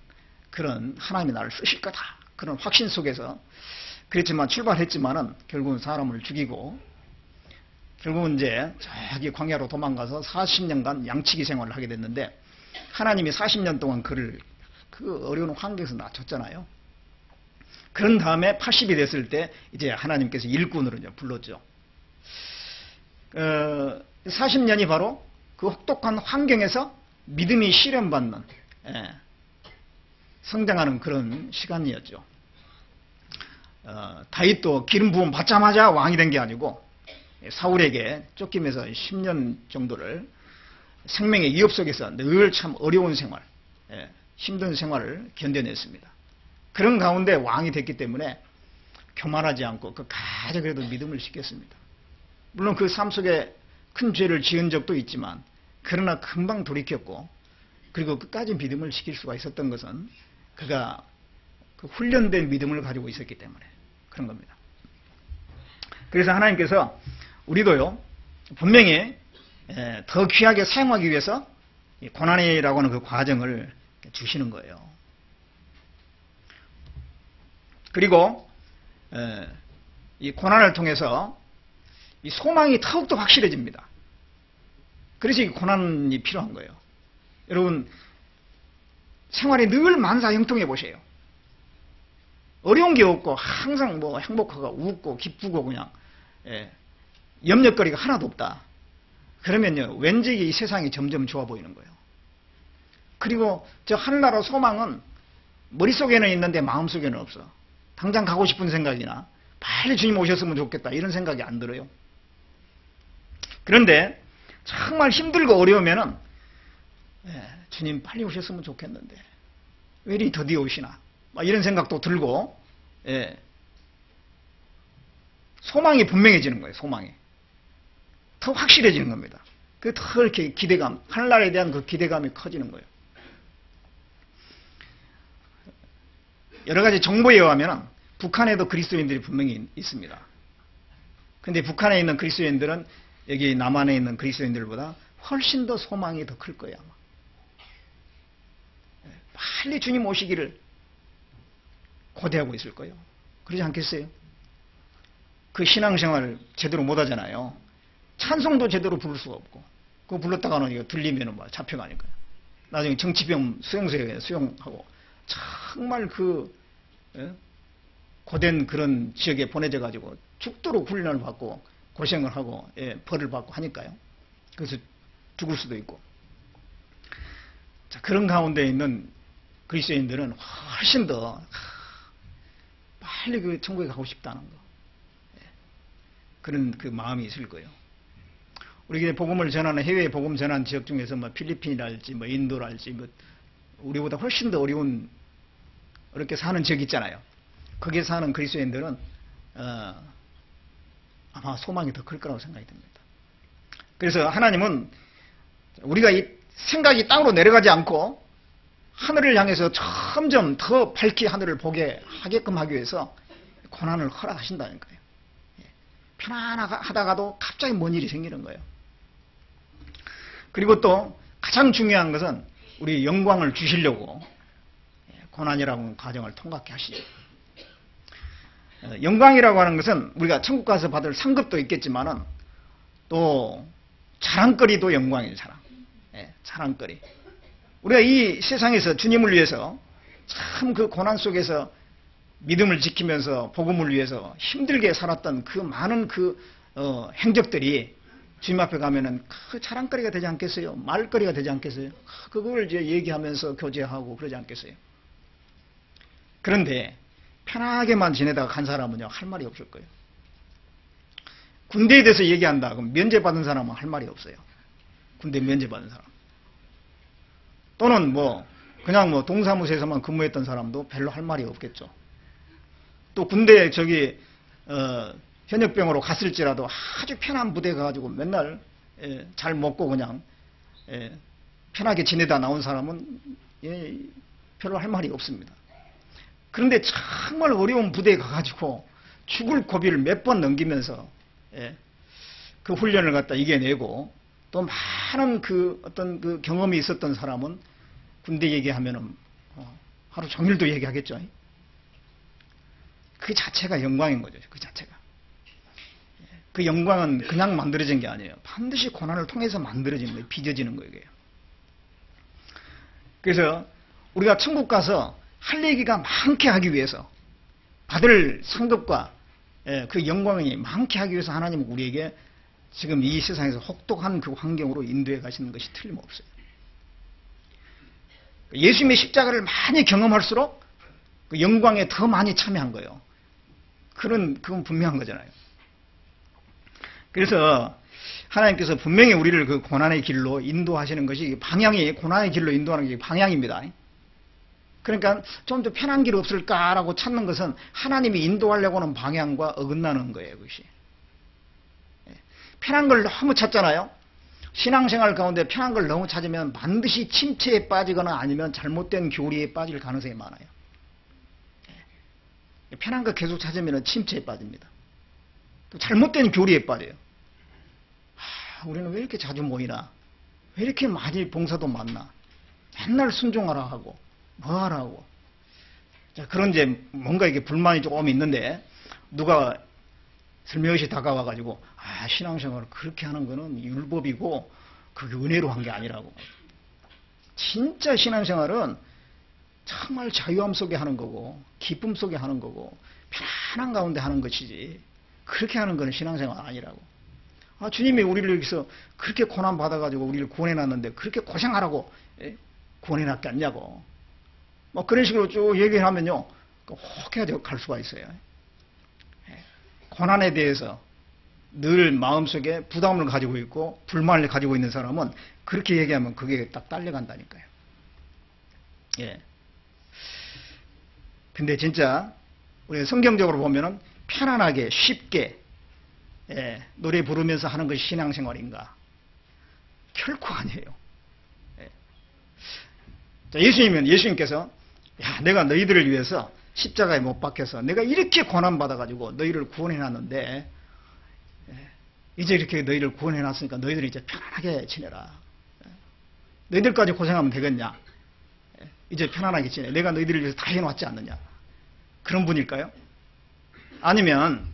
그런 하나님이 나를 쓰실 거다 그런 확신 속에서 그랬지만 출발했지만은 결국은 사람을 죽이고 결국은 이제 저기 광야로 도망가서 40년간 양치기 생활을 하게 됐는데 하나님이 40년 동안 그를 그 어려운 환경에서 낮췄잖아요. 그런 다음에 80이 됐을 때 이제 하나님께서 일꾼으로 이제 불렀죠. 40년이 바로 그 혹독한 환경에서 믿음이 실현받는 성장하는 그런 시간이었죠. 다윗도 기름 부음 받자마자 왕이 된 게 아니고 사울에게 쫓기면서 10년 정도를 생명의 위협 속에서 늘 참 어려운 생활, 힘든 생활을 견뎌냈습니다. 그런 가운데 왕이 됐기 때문에 교만하지 않고 끝까지 그래도 믿음을 지켰습니다. 물론 그 삶 속에 큰 죄를 지은 적도 있지만 그러나 금방 돌이켰고 그리고 끝까지 믿음을 지킬 수가 있었던 것은 그가 그 훈련된 믿음을 가지고 있었기 때문에 그런 겁니다. 그래서 하나님께서 우리도요 분명히 더 귀하게 사용하기 위해서 고난이라고 하는 그 과정을 주시는 거예요. 그리고 이 고난을 통해서 이 소망이 더욱더 확실해집니다. 그래서 이 고난이 필요한 거예요. 여러분 생활이 늘 만사형통해 보세요. 어려운 게 없고 항상 뭐 행복하고 웃고 기쁘고 그냥 염려거리가 하나도 없다. 그러면요 왠지 이 세상이 점점 좋아 보이는 거예요. 그리고 저 하늘나라 소망은 머릿속에는 있는데 마음속에는 없어. 당장 가고 싶은 생각이나 빨리 주님 오셨으면 좋겠다 이런 생각이 안 들어요. 그런데 정말 힘들고 어려우면은 주님 빨리 오셨으면 좋겠는데 왜 이리 더디 오시나 막 이런 생각도 들고 소망이 분명해지는 거예요. 소망이 더 확실해지는 겁니다. 더 이렇게 기대감, 하늘나라에 대한 그 기대감이 커지는 거예요. 여러 가지 정보에 의하면 북한에도 그리스도인들이 분명히 있습니다. 근데 북한에 있는 그리스도인들은 여기 남한에 있는 그리스도인들보다 훨씬 더 소망이 더 클 거예요. 아마. 빨리 주님 오시기를 고대하고 있을 거예요. 그러지 않겠어요? 그 신앙생활을 제대로 못 하잖아요. 찬송도 제대로 부를 수가 없고 그거 불렀다가는 이거 들리면은 뭐 잡혀가니까요. 나중에 정치병 수용소에 수용하고 정말 그 고된 그런 지역에 보내져 가지고 죽도록 훈련을 받고 고생을 하고 벌을 받고 하니까요. 그래서 죽을 수도 있고. 자, 그런 가운데 있는 그리스도인들은 훨씬 더 빨리 그 천국에 가고 싶다는 거. 그런 그 마음이 있을 거예요. 우리 복음을 전하는 해외 복음 전한 지역 중에서 뭐 필리핀이랄지 뭐 인도랄지 뭐 우리보다 훨씬 더 어려운 어렵게 사는 지역 있잖아요. 거기에 사는 그리스도인들은 아마 소망이 더 클 거라고 생각이 듭니다. 그래서 하나님은 우리가 이 생각이 땅으로 내려가지 않고 하늘을 향해서 점점 더 밝게 하늘을 보게 하게끔 하기 위해서 고난을 허락하신다는 거예요. 편안하다가도 갑자기 뭔 일이 생기는 거예요. 그리고 또 가장 중요한 것은 우리 영광을 주시려고 고난이라고 하는 과정을 통과하게 하시죠. 영광이라고 하는 것은 우리가 천국 가서 받을 상급도 있겠지만은 또 자랑거리도 영광이에요. 자랑거리. 우리가 이 세상에서 주님을 위해서 참 그 고난 속에서 믿음을 지키면서 복음을 위해서 힘들게 살았던 그 많은 그 행적들이 주님 앞에 가면은 그 자랑거리가 되지 않겠어요? 말거리가 되지 않겠어요? 그걸 이제 얘기하면서 교제하고 그러지 않겠어요? 그런데 편하게만 지내다가 간 사람은요, 할 말이 없을 거예요. 군대에 대해서 얘기한다. 그럼 면제받은 사람은 할 말이 없어요. 군대 면제받은 사람. 또는 그냥 동사무소에서만 근무했던 사람도 별로 할 말이 없겠죠. 또 군대 현역병으로 갔을지라도 아주 편한 부대에 가가지고 맨날 잘 먹고 그냥 편하게 지내다 나온 사람은 별로 할 말이 없습니다. 그런데 정말 어려운 부대에 가가지고 죽을 고비를 몇 번 넘기면서 그 훈련을 갖다 이겨내고 또 많은 그 어떤 그 경험이 있었던 사람은 군대 얘기하면은 하루 종일도 얘기하겠죠. 그 자체가 영광인 거죠. 그 자체가. 그 영광은 그냥 만들어진 게 아니에요. 반드시 고난을 통해서 만들어지는 거예요. 빚어지는 거예요. 그래서 우리가 천국 가서 할 얘기가 많게 하기 위해서 받을 상급과 그 영광이 많게 하기 위해서 하나님은 우리에게 지금 이 세상에서 혹독한 그 환경으로 인도해 가시는 것이 틀림없어요. 예수님의 십자가를 많이 경험할수록 그 영광에 더 많이 참여한 거예요. 그건 분명한 거잖아요. 그래서 하나님께서 분명히 우리를 그 고난의 길로 인도하시는 것이 방향이 고난의 길로 인도하는 게 방향입니다. 그러니까 좀 더 편한 길 없을까라고 찾는 것은 하나님이 인도하려고 하는 방향과 어긋나는 거예요. 그것이. 편한 걸 너무 찾잖아요. 신앙생활 가운데 편한 걸 너무 찾으면 반드시 침체에 빠지거나 아니면 잘못된 교리에 빠질 가능성이 많아요. 편한 거 계속 찾으면 침체에 빠집니다. 또 잘못된 교리에 빠져요. 우리는 왜 이렇게 자주 모이나? 왜 이렇게 많이 봉사도 많나? 맨날 순종하라 하고 뭐 하라고. 자, 그런 이제 뭔가 이게 불만이 조금 있는데 누가 슬며시 다가와가지고 신앙생활을 그렇게 하는 거는 율법이고 그게 은혜로 한 게 아니라고. 진짜 신앙생활은 정말 자유함 속에 하는 거고 기쁨 속에 하는 거고 편안한 가운데 하는 것이지 그렇게 하는 거는 신앙생활 아니라고. 주님이 우리를 여기서 그렇게 고난 받아가지고 우리를 구원해놨는데 그렇게 고생하라고 구원해놨겠냐고. 그런 식으로 쭉 얘기를 하면요 혹해져 갈 수가 있어요. 고난에 대해서 늘 마음속에 부담을 가지고 있고 불만을 가지고 있는 사람은 그렇게 얘기하면 그게 딱 딸려간다니까요. 예. 근데 진짜 우리 성경적으로 보면은 편안하게 쉽게 노래 부르면서 하는 것이 신앙생활인가? 결코 아니에요. 자, 예수님께서 야, 내가 너희들을 위해서 십자가에 못 박혀서 내가 이렇게 고난받아가지고 너희를 구원해놨는데 이제 이렇게 너희를 구원해놨으니까 너희들이 이제 편안하게 지내라. 너희들까지 고생하면 되겠냐? 이제 편안하게 지내. 내가 너희들을 위해서 다 해놓았지 않느냐? 그런 분일까요? 아니면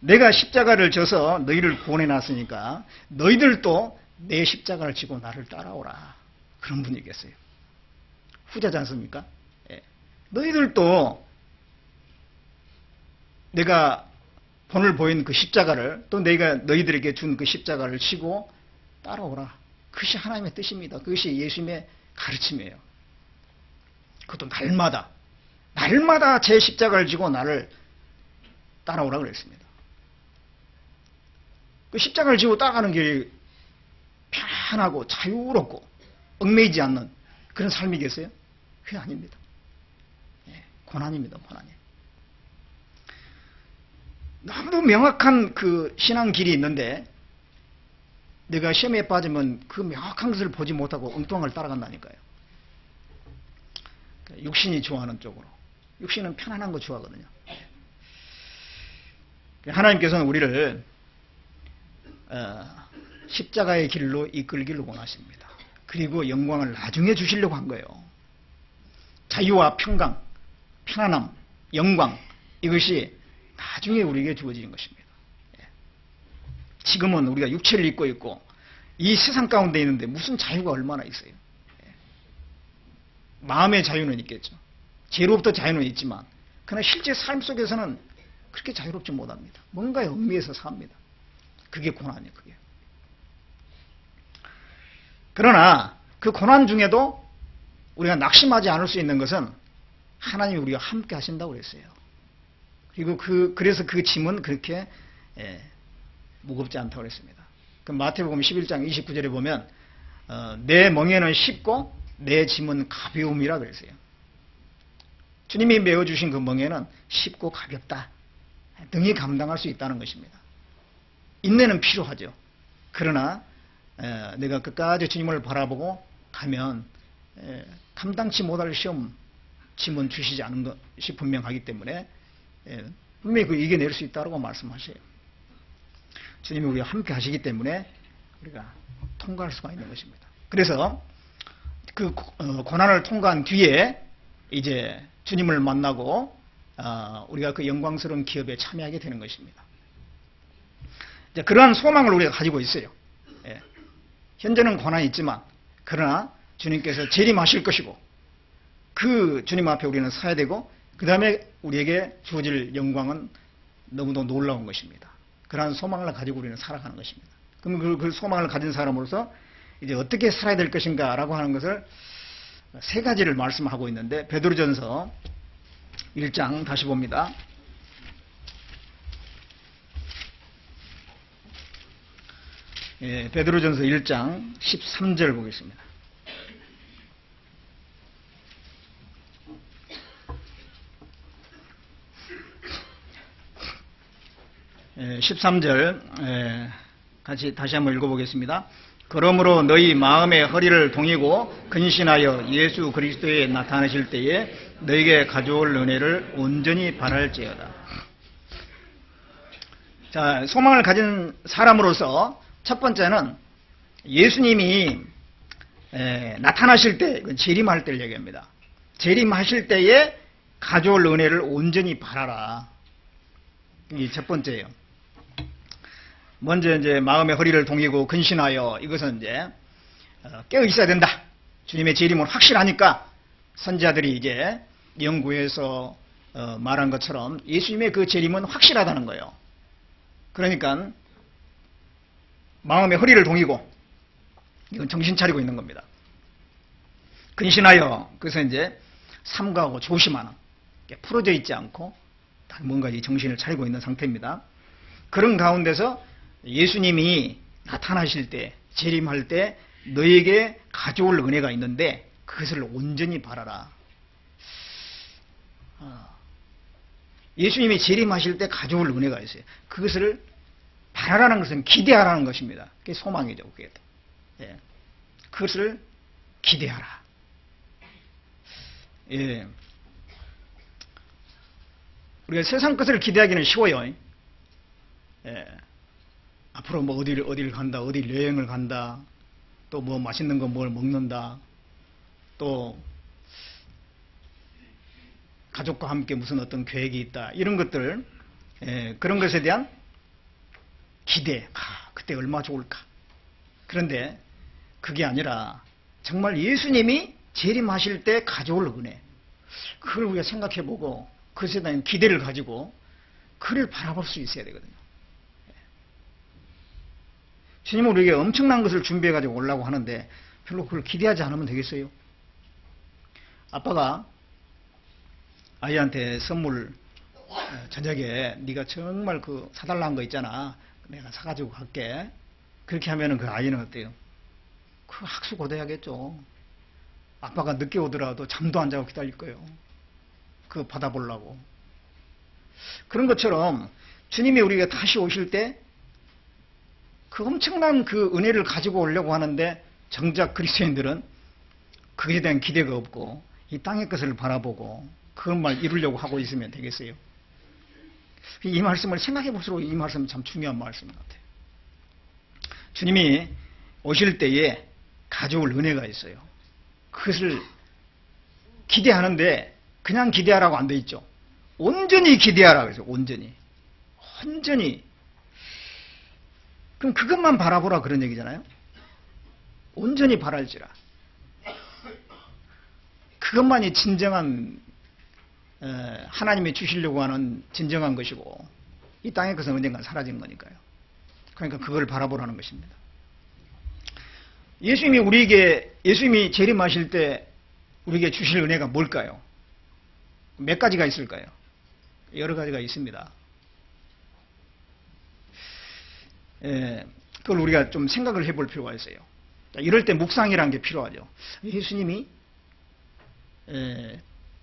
내가 십자가를 져서 너희를 구원해놨으니까 너희들도 내 십자가를 지고 나를 따라오라. 그런 분이겠어요. 후자지 않습니까? 너희들도 내가 본을 보인 그 십자가를 또 내가 너희들에게 준 그 십자가를 지고 따라오라. 그것이 하나님의 뜻입니다. 그것이 예수님의 가르침이에요. 그것도 날마다 제 십자가를 지고 나를 따라오라 그랬습니다. 그 십자가를 지고 따라가는 길이 편안하고 자유롭고 얽매이지 않는 그런 삶이겠어요? 그게 아닙니다. 고난입니다. 고난이. 너무 명확한 그 신앙 길이 있는데 내가 시험에 빠지면 그 명확한 것을 보지 못하고 엉뚱한 걸 따라간다니까요. 육신이 좋아하는 쪽으로. 육신은 편안한 거 좋아하거든요. 하나님께서는 우리를 십자가의 길로 이끌기를 원하십니다. 그리고 영광을 나중에 주시려고 한 거예요. 자유와 평강, 편안함, 영광, 이것이 나중에 우리에게 주어지는 것입니다. 지금은 우리가 육체를 입고 있고 이 세상 가운데 있는데 무슨 자유가 얼마나 있어요. 마음의 자유는 있겠죠. 죄로부터 자유는 있지만 그러나 실제 삶 속에서는 그렇게 자유롭지 못합니다. 뭔가에 얽매여서 삽니다. 그게 고난이에요. 그게. 그러나 그 고난 중에도 우리가 낙심하지 않을 수 있는 것은 하나님이 우리와 함께 하신다고 그랬어요. 그리고 그래서 그 짐은 그렇게 무겁지 않다고 그랬습니다. 그 마태복음 11장 29절에 보면 내 멍에는 쉽고 내 짐은 가벼움이라 그랬어요. 주님이 메어주신 그 멍에는 쉽고 가볍다. 등이 감당할 수 있다는 것입니다. 인내는 필요하죠. 그러나 내가 끝까지 주님을 바라보고 가면 감당치 못할 시험 짐은 주시지 않은 것이 분명하기 때문에 분명히 그 이겨낼 수 있다고 말씀하셔요. 주님이 우리와 함께 하시기 때문에 우리가 통과할 수가 있는 것입니다. 그래서 그 고난을 통과한 뒤에 이제 주님을 만나고 우리가 그 영광스러운 기업에 참여하게 되는 것입니다. 이제 그러한 소망을 우리가 가지고 있어요. 현재는 고난이 있지만 그러나 주님께서 재림하실 것이고 그 주님 앞에 우리는 서야 되고 그 다음에 우리에게 주어질 영광은 너무도 놀라운 것입니다. 그러한 소망을 가지고 우리는 살아가는 것입니다. 그럼 그 소망을 가진 사람으로서 이제 어떻게 살아야 될 것인가 라고 하는 것을 세 가지를 말씀하고 있는데 베드로전서 1장 다시 봅니다. 베드로전서 1장 13절 보겠습니다. 13절 같이 다시 한번 읽어보겠습니다. 그러므로 너희 마음의 허리를 동이고 근신하여 예수 그리스도에 나타나실 때에 너희에게 가져올 은혜를 온전히 바랄지어다. 자, 소망을 가진 사람으로서 첫 번째는 예수님이 나타나실 때, 재림할 때를 얘기합니다. 재림하실 때에 가져올 은혜를 온전히 바라라. 이게 첫 번째예요. 먼저 이제 마음의 허리를 동이고 근신하여, 이것은 이제 깨어 있어야 된다. 주님의 재림은 확실하니까 선지자들이 이제 영구에서 말한 것처럼 예수님의 그 재림은 확실하다는 거예요. 그러니까 마음의 허리를 동이고, 이건 정신 차리고 있는 겁니다. 근신하여, 그래서 이제 삼가하고 조심하는, 풀어져 있지 않고 뭔가 이 정신을 차리고 있는 상태입니다. 그런 가운데서 예수님이 나타나실 때, 재림할 때 너에게 가져올 은혜가 있는데 그것을 온전히 바라라. 예수님이 재림하실 때 가져올 은혜가 있어요. 그것을 바라라는 것은 기대하라는 것입니다. 그게 소망이죠. 그게. 예. 그것을 기대하라. 예. 우리가 세상 것을 기대하기는 쉬워요. 예. 앞으로 뭐 어디를 간다, 어디 여행을 간다, 또 뭐 맛있는 거 뭘 먹는다, 또 가족과 함께 무슨 어떤 계획이 있다, 이런 것들, 예, 그런 것에 대한 기대, 그때 얼마 좋을까. 그런데 그게 아니라 정말 예수님이 재림하실 때 가져올 은혜, 그걸 우리가 생각해보고 그것에 대한 기대를 가지고 그를 바라볼 수 있어야 되거든요. 주님은 우리에게 엄청난 것을 준비해가지고 오려고 하는데 별로 그걸 기대하지 않으면 되겠어요? 아빠가 아이한테 선물, 저녁에 네가 정말 그 사달라는 거 있잖아, 내가 사가지고 갈게. 그렇게 하면은 그 아이는 어때요? 그 학수고대하겠죠. 아빠가 늦게 오더라도 잠도 안 자고 기다릴 거예요. 그거 받아보려고. 그런 것처럼 주님이 우리가 다시 오실 때 그 엄청난 그 은혜를 가지고 오려고 하는데 정작 그리스도인들은 그에 대한 기대가 없고 이 땅의 것을 바라보고 그것만 이루려고 하고 있으면 되겠어요? 이 말씀을 생각해 볼수록 이 말씀은 참 중요한 말씀 같아요. 주님이 오실 때에 가져올 은혜가 있어요. 그것을 기대하는데 그냥 기대하라고 안 돼 있죠. 온전히 기대하라고 해서 온전히. 그럼 그것만 바라보라 그런 얘기잖아요. 온전히 바랄지라. 그것만이 진정한 하나님이 주시려고 하는 진정한 것이고 이 땅의 것은 언젠가 사라지는 거니까요. 그러니까 그걸 바라보라는 것입니다. 예수님이 재림하실 때 우리에게 주실 은혜가 뭘까요? 몇 가지가 있을까요? 여러 가지가 있습니다. 그걸 우리가 좀 생각을 해볼 필요가 있어요. 이럴 때 묵상이라는 게 필요하죠. 예수님이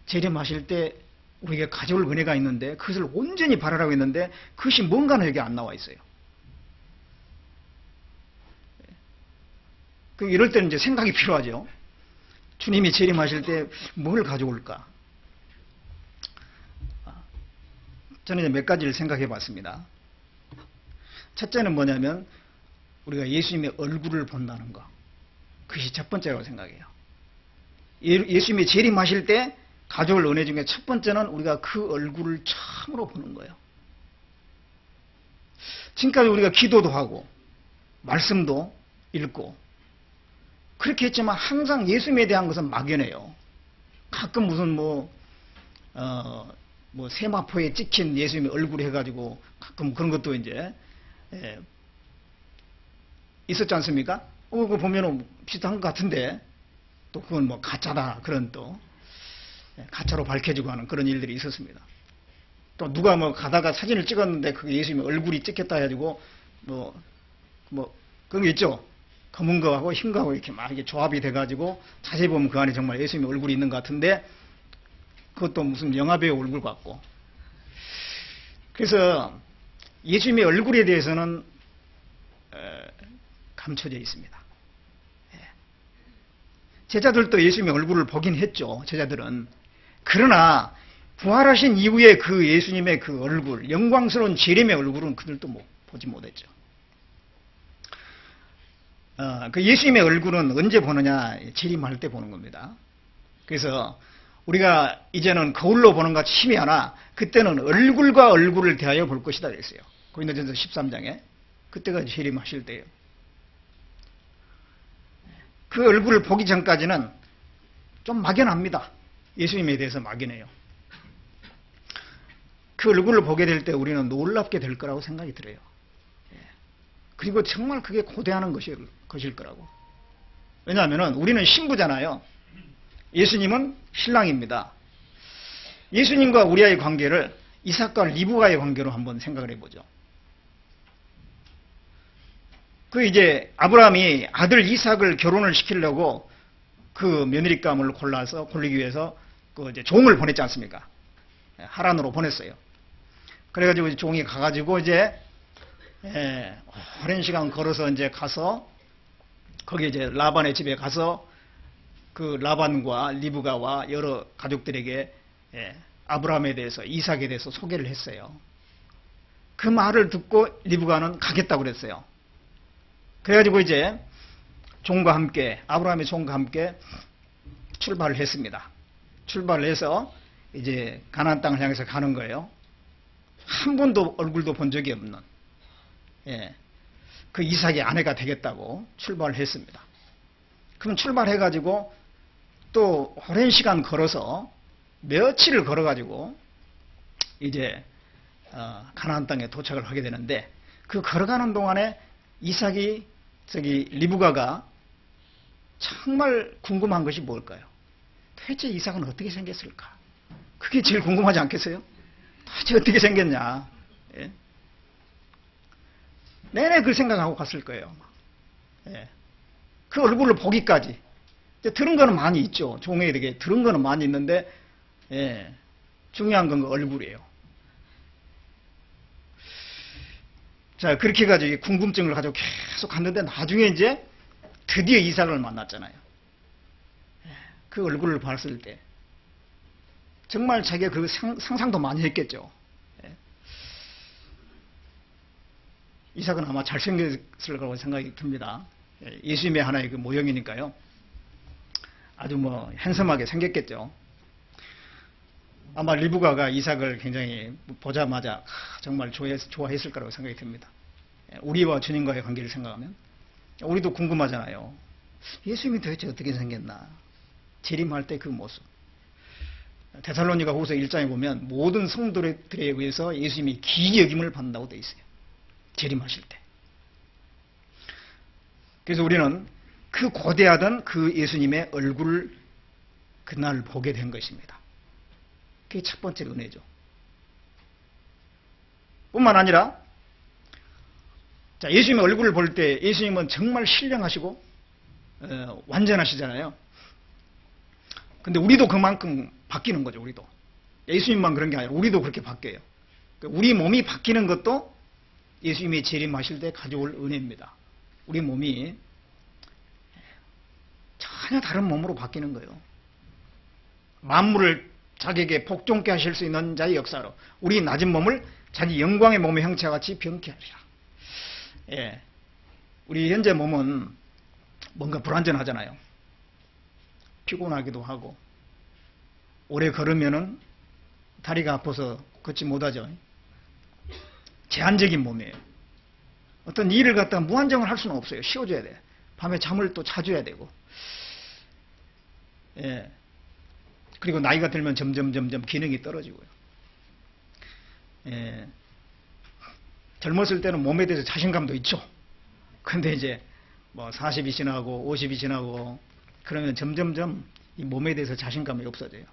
재림하실 때 우리에게 가져올 은혜가 있는데 그것을 온전히 바라라고 했는데 그것이 뭔가는 여기 안 나와 있어요. 이럴 때는 이제 생각이 필요하죠. 주님이 재림하실 때 뭘 가져올까? 저는 이제 몇 가지를 생각해 봤습니다. 첫째는 뭐냐면 우리가 예수님의 얼굴을 본다는 거. 그것이 첫 번째라고 생각해요. 예수님이 재림하실 때 가져올 은혜 중에 첫 번째는 우리가 그 얼굴을 처음으로 보는 거예요. 지금까지 우리가 기도도 하고 말씀도 읽고 그렇게 했지만 항상 예수님에 대한 것은 막연해요. 가끔 무슨 세마포에 찍힌 예수님의 얼굴 해가지고 가끔 그런 것도 이제 있었지 않습니까? 그거 보면은 비슷한 것 같은데 또 그건 뭐 가짜다 그런 또 가짜로 밝혀지고 하는 그런 일들이 있었습니다. 또 누가 뭐 가다가 사진을 찍었는데 그게 예수님의 얼굴이 찍혔다 해가지고 그런 게 있죠. 검은 거하고 흰 거하고 이렇게 막 이게 조합이 돼가지고 자세히 보면 그 안에 정말 예수님의 얼굴이 있는 것 같은데 그것도 무슨 영화배우 얼굴 같고. 그래서 예수님의 얼굴에 대해서는 감춰져 있습니다. 제자들도 예수님의 얼굴을 보긴 했죠. 제자들은. 그러나 부활하신 이후에 그 예수님의 그 얼굴, 영광스러운 재림의 얼굴은 그들도 보지 못했죠. 그 예수님의 얼굴은 언제 보느냐? 재림할 때 보는 겁니다. 그래서 우리가 이제는 거울로 보는 것 침이 하나 그때는 얼굴과 얼굴을 대하여 볼 것이다 그랬어요. 고린도전서 13장에. 그때가 재림하실 때예요. 그 얼굴을 보기 전까지는 좀 막연합니다. 예수님에 대해서 막연해요. 그 얼굴을 보게 될 때 우리는 놀랍게 될 거라고 생각이 들어요. 그리고 정말 그게 고대하는 것일 거라고. 왜냐하면 우리는 신부잖아요. 예수님은 신랑입니다. 예수님과 우리와의 관계를 이삭과 리브가의 관계로 한번 생각을 해보죠. 그 이제 아브라함이 아들 이삭을 결혼을 시키려고 그 며느리감을 골리기 위해서 그 이제 종을 보냈지 않습니까? 하란으로 보냈어요. 그래가지고 종이 가가지고 이제 오랜 시간 걸어서 이제 가서 거기 이제 라반의 집에 가서 그 라반과 리브가와 여러 가족들에게 아브라함에 대해서 이삭에 대해서 소개를 했어요. 그 말을 듣고 리브가는 가겠다고 그랬어요. 그래가지고 이제 종과 함께 아브라함의 종과 함께 출발을 했습니다. 출발을 해서 이제 가나안 땅을 향해서 가는 거예요. 한 번도 얼굴도 본 적이 없는 그 이삭의 아내가 되겠다고 출발을 했습니다. 그럼 출발해가지고 또 오랜 시간 걸어서 며칠을 걸어가지고 이제 가나안 땅에 도착을 하게 되는데 그 걸어가는 동안에 이삭이 리브가가 정말 궁금한 것이 뭘까요? 도대체 이삭은 어떻게 생겼을까? 그게 제일 궁금하지 않겠어요? 도대체 어떻게 생겼냐? 예? 내내 그 생각하고 갔을 거예요. 예. 그 얼굴을 보기까지. 들은 거는 많이 있죠. 종에게 들은 거는 많이 있는데 중요한 건 그 얼굴이에요. 자, 그렇게 해가지고 궁금증을 가지고 계속 갔는데 나중에 이제 드디어 이삭을 만났잖아요. 그 얼굴을 봤을 때 정말 자기가 그 상상도 많이 했겠죠. 이삭은 아마 잘생겼을 거라고 생각이 듭니다. 예수님의 하나의 그 모형이니까요. 아주 뭐 핸섬하게 생겼겠죠. 아마 리브가가 이삭을 굉장히 보자마자 정말 좋아했을 거라고 생각이 듭니다. 우리와 주님과의 관계를 생각하면 우리도 궁금하잖아요. 예수님이 도대체 어떻게 생겼나? 재림할 때 그 모습. 데살로니가 후서 1장에 보면 모든 성도들에 의해서 예수님이 기이 여김을 받는다고 되어 있어요. 재림하실 때. 그래서 우리는 그 고대하던 그 예수님의 얼굴을 그날 보게 된 것입니다. 그게 첫 번째 은혜죠. 뿐만 아니라 자, 예수님의 얼굴을 볼 때 예수님은 정말 신령하시고 완전하시잖아요. 근데 우리도 그만큼 바뀌는 거죠. 우리도. 예수님만 그런 게 아니라 우리도 그렇게 바뀌어요. 우리 몸이 바뀌는 것도 예수님이 재림하실 때 가져올 은혜입니다. 우리 몸이 전혀 다른 몸으로 바뀌는 거예요. 만물을 자기에게 복종케 하실 수 있는 자의 역사로 우리 낮은 몸을 자기 영광의 몸의 형체와 같이 변케 하리라. 예. 우리 현재 몸은 뭔가 불완전하잖아요. 피곤하기도 하고 오래 걸으면은 다리가 아파서 걷지 못하죠. 제한적인 몸이에요. 어떤 일을 갖다가 무한정을 할 수는 없어요. 쉬어줘야 돼. 밤에 잠을 또 자줘야 되고. 예. 그리고 나이가 들면 점점 기능이 떨어지고요. 예. 젊었을 때는 몸에 대해서 자신감도 있죠. 근데 이제 뭐 40이 지나고 50이 지나고 그러면 점점 이 몸에 대해서 자신감이 없어져요.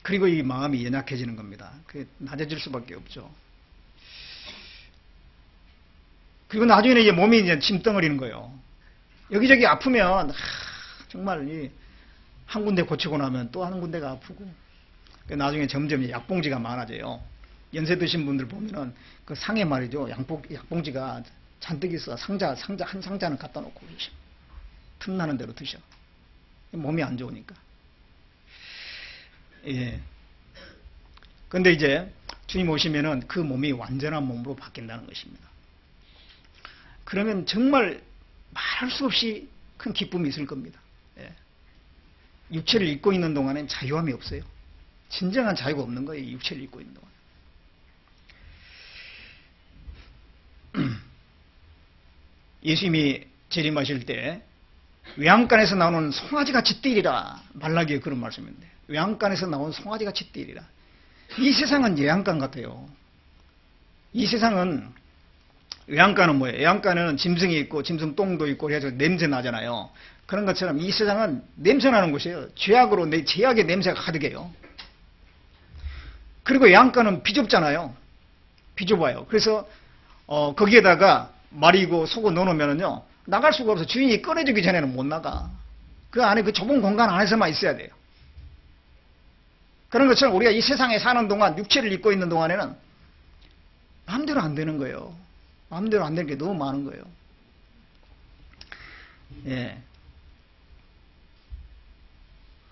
그리고 이 마음이 연약해지는 겁니다. 그게 낮아질 수밖에 없죠. 그리고 나중에는 이제 몸이 이제 짐덩어리는 거예요. 여기저기 아프면 정말 한 군데 고치고 나면 또 한 군데가 아프고 나중에 점점 약봉지가 많아져요. 연세 드신 분들 보면은 그 상에 말이죠. 약봉지가 잔뜩 있어. 한 상자는 갖다 놓고 계셔. 틈나는 대로 드셔. 몸이 안 좋으니까. 예. 근데 이제 주님 오시면은 그 몸이 완전한 몸으로 바뀐다는 것입니다. 그러면 정말 말할 수 없이 큰 기쁨이 있을 겁니다. 예. 육체를 입고 있는 동안엔 자유함이 없어요. 진정한 자유가 없는 거예요. 육체를 입고 있는 동안. 예수님이 재림하실 때 외양간에서 나오는 송아지같이 뛰리라. 말라기에 그런 말씀인데 외양간에서 나온 송아지같이 뛰리라. 이 세상은 외양간 같아요. 이 세상은 외양간은 뭐예요? 외양간은 짐승이 있고 짐승 똥도 있고 그래서 냄새 나잖아요. 그런 것처럼 이 세상은 냄새 나는 곳이에요. 죄악의 냄새가 가득해요. 그리고 외양간은 비좁잖아요. 비좁아요. 그래서 거기에다가 말이고 속고 넣어놓으면요 나갈 수가 없어. 주인이 꺼내주기 전에는 못 나가. 그 안에 그 좁은 공간 안에서만 있어야 돼요. 그런 것처럼 우리가 이 세상에 사는 동안, 육체를 입고 있는 동안에는 마음대로 안 되는 거예요. 마음대로 안 되는 게 너무 많은 거예요. 예.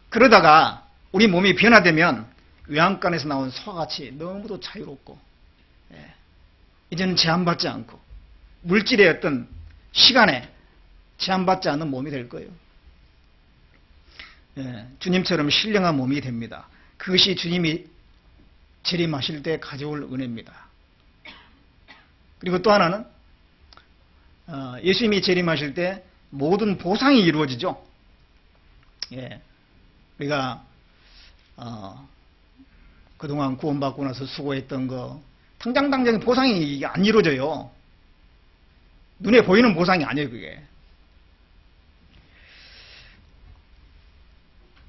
그러다가 우리 몸이 변화되면 외양간에서 나온 소와 같이 너무도 자유롭고, 예. 이제는 제한받지 않고 물질의 어떤 시간에 제한받지 않는 몸이 될 거예요. 예. 주님처럼 신령한 몸이 됩니다. 그것이 주님이 재림하실 때 가져올 은혜입니다. 그리고 또 하나는 예수님이 재림하실 때 모든 보상이 이루어지죠. 예. 우리가 그동안 구원받고 나서 수고했던 거 당장 보상이 안 이루어져요. 눈에 보이는 보상이 아니에요. 그게.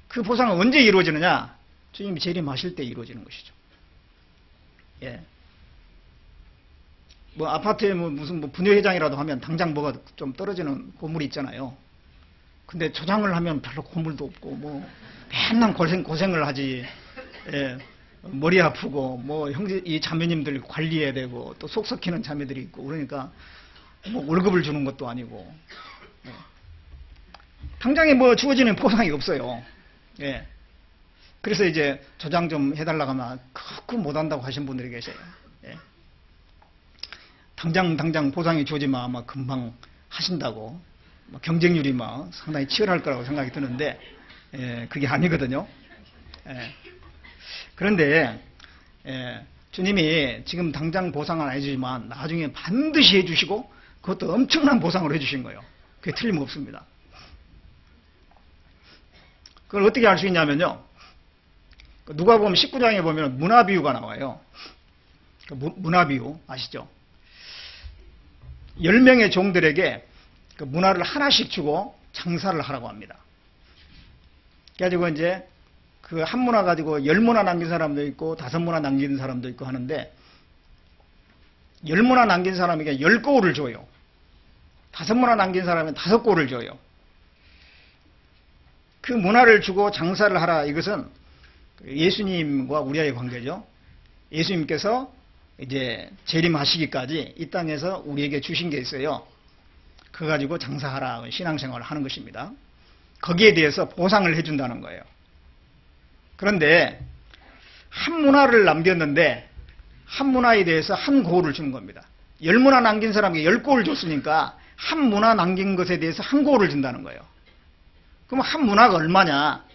그 보상은 언제 이루어지느냐? 주님이 재림하실 때 이루어지는 것이죠. 예. 뭐 아파트에 무슨 분회장이라도 하면 당장 뭐가 좀 떨어지는 고물이 있잖아요. 근데 조장을 하면 별로 고물도 없고 뭐 맨날 고생을 하지. 예. 머리 아프고 뭐 형제 이 자매님들 관리해야 되고 또 속 썩히는 자매들이 있고 그러니까 뭐 월급을 주는 것도 아니고. 예. 당장에 뭐 주어지는 보상이 없어요. 예. 그래서 이제 조장 좀 해달라고 하면 그거 못한다고 하신 분들이 계세요. 예. 당장 보상이 주어지면 아마 금방 하신다고 경쟁률이 막 상당히 치열할 거라고 생각이 드는데 예, 그게 아니거든요. 예. 그런데 예, 주님이 지금 당장 보상은 안 해주지만 나중에 반드시 해주시고 그것도 엄청난 보상을 해주신 거예요. 그게 틀림없습니다. 그걸 어떻게 알 수 있냐면요. 누가복음 19장에 보면 문화비유가 나와요. 문화비유 아시죠? 10명의 종들에게 그 문화를 하나씩 주고 장사를 하라고 합니다. 그래가지고 이제 그 한 문화 가지고 10문화 남긴 사람도 있고 5문화 남긴 사람도 있고 하는데 10문화 남긴 사람에게 10고울을 줘요. 5문화 남긴 사람은 5고울을 줘요. 그 문화를 주고 장사를 하라. 이것은 예수님과 우리와의 관계죠. 예수님께서 이제 재림하시기까지 이 땅에서 우리에게 주신 게 있어요. 그거 가지고 장사하라. 신앙생활을 하는 것입니다. 거기에 대해서 보상을 해준다는 거예요. 그런데 한 문화를 남겼는데 한 문화에 대해서 한 고울을 주는 겁니다. 10문화 남긴 사람에게 10고울 줬으니까 한 문화 남긴 것에 대해서 한 고울을 준다는 거예요. 그럼 한 문화가 얼마냐?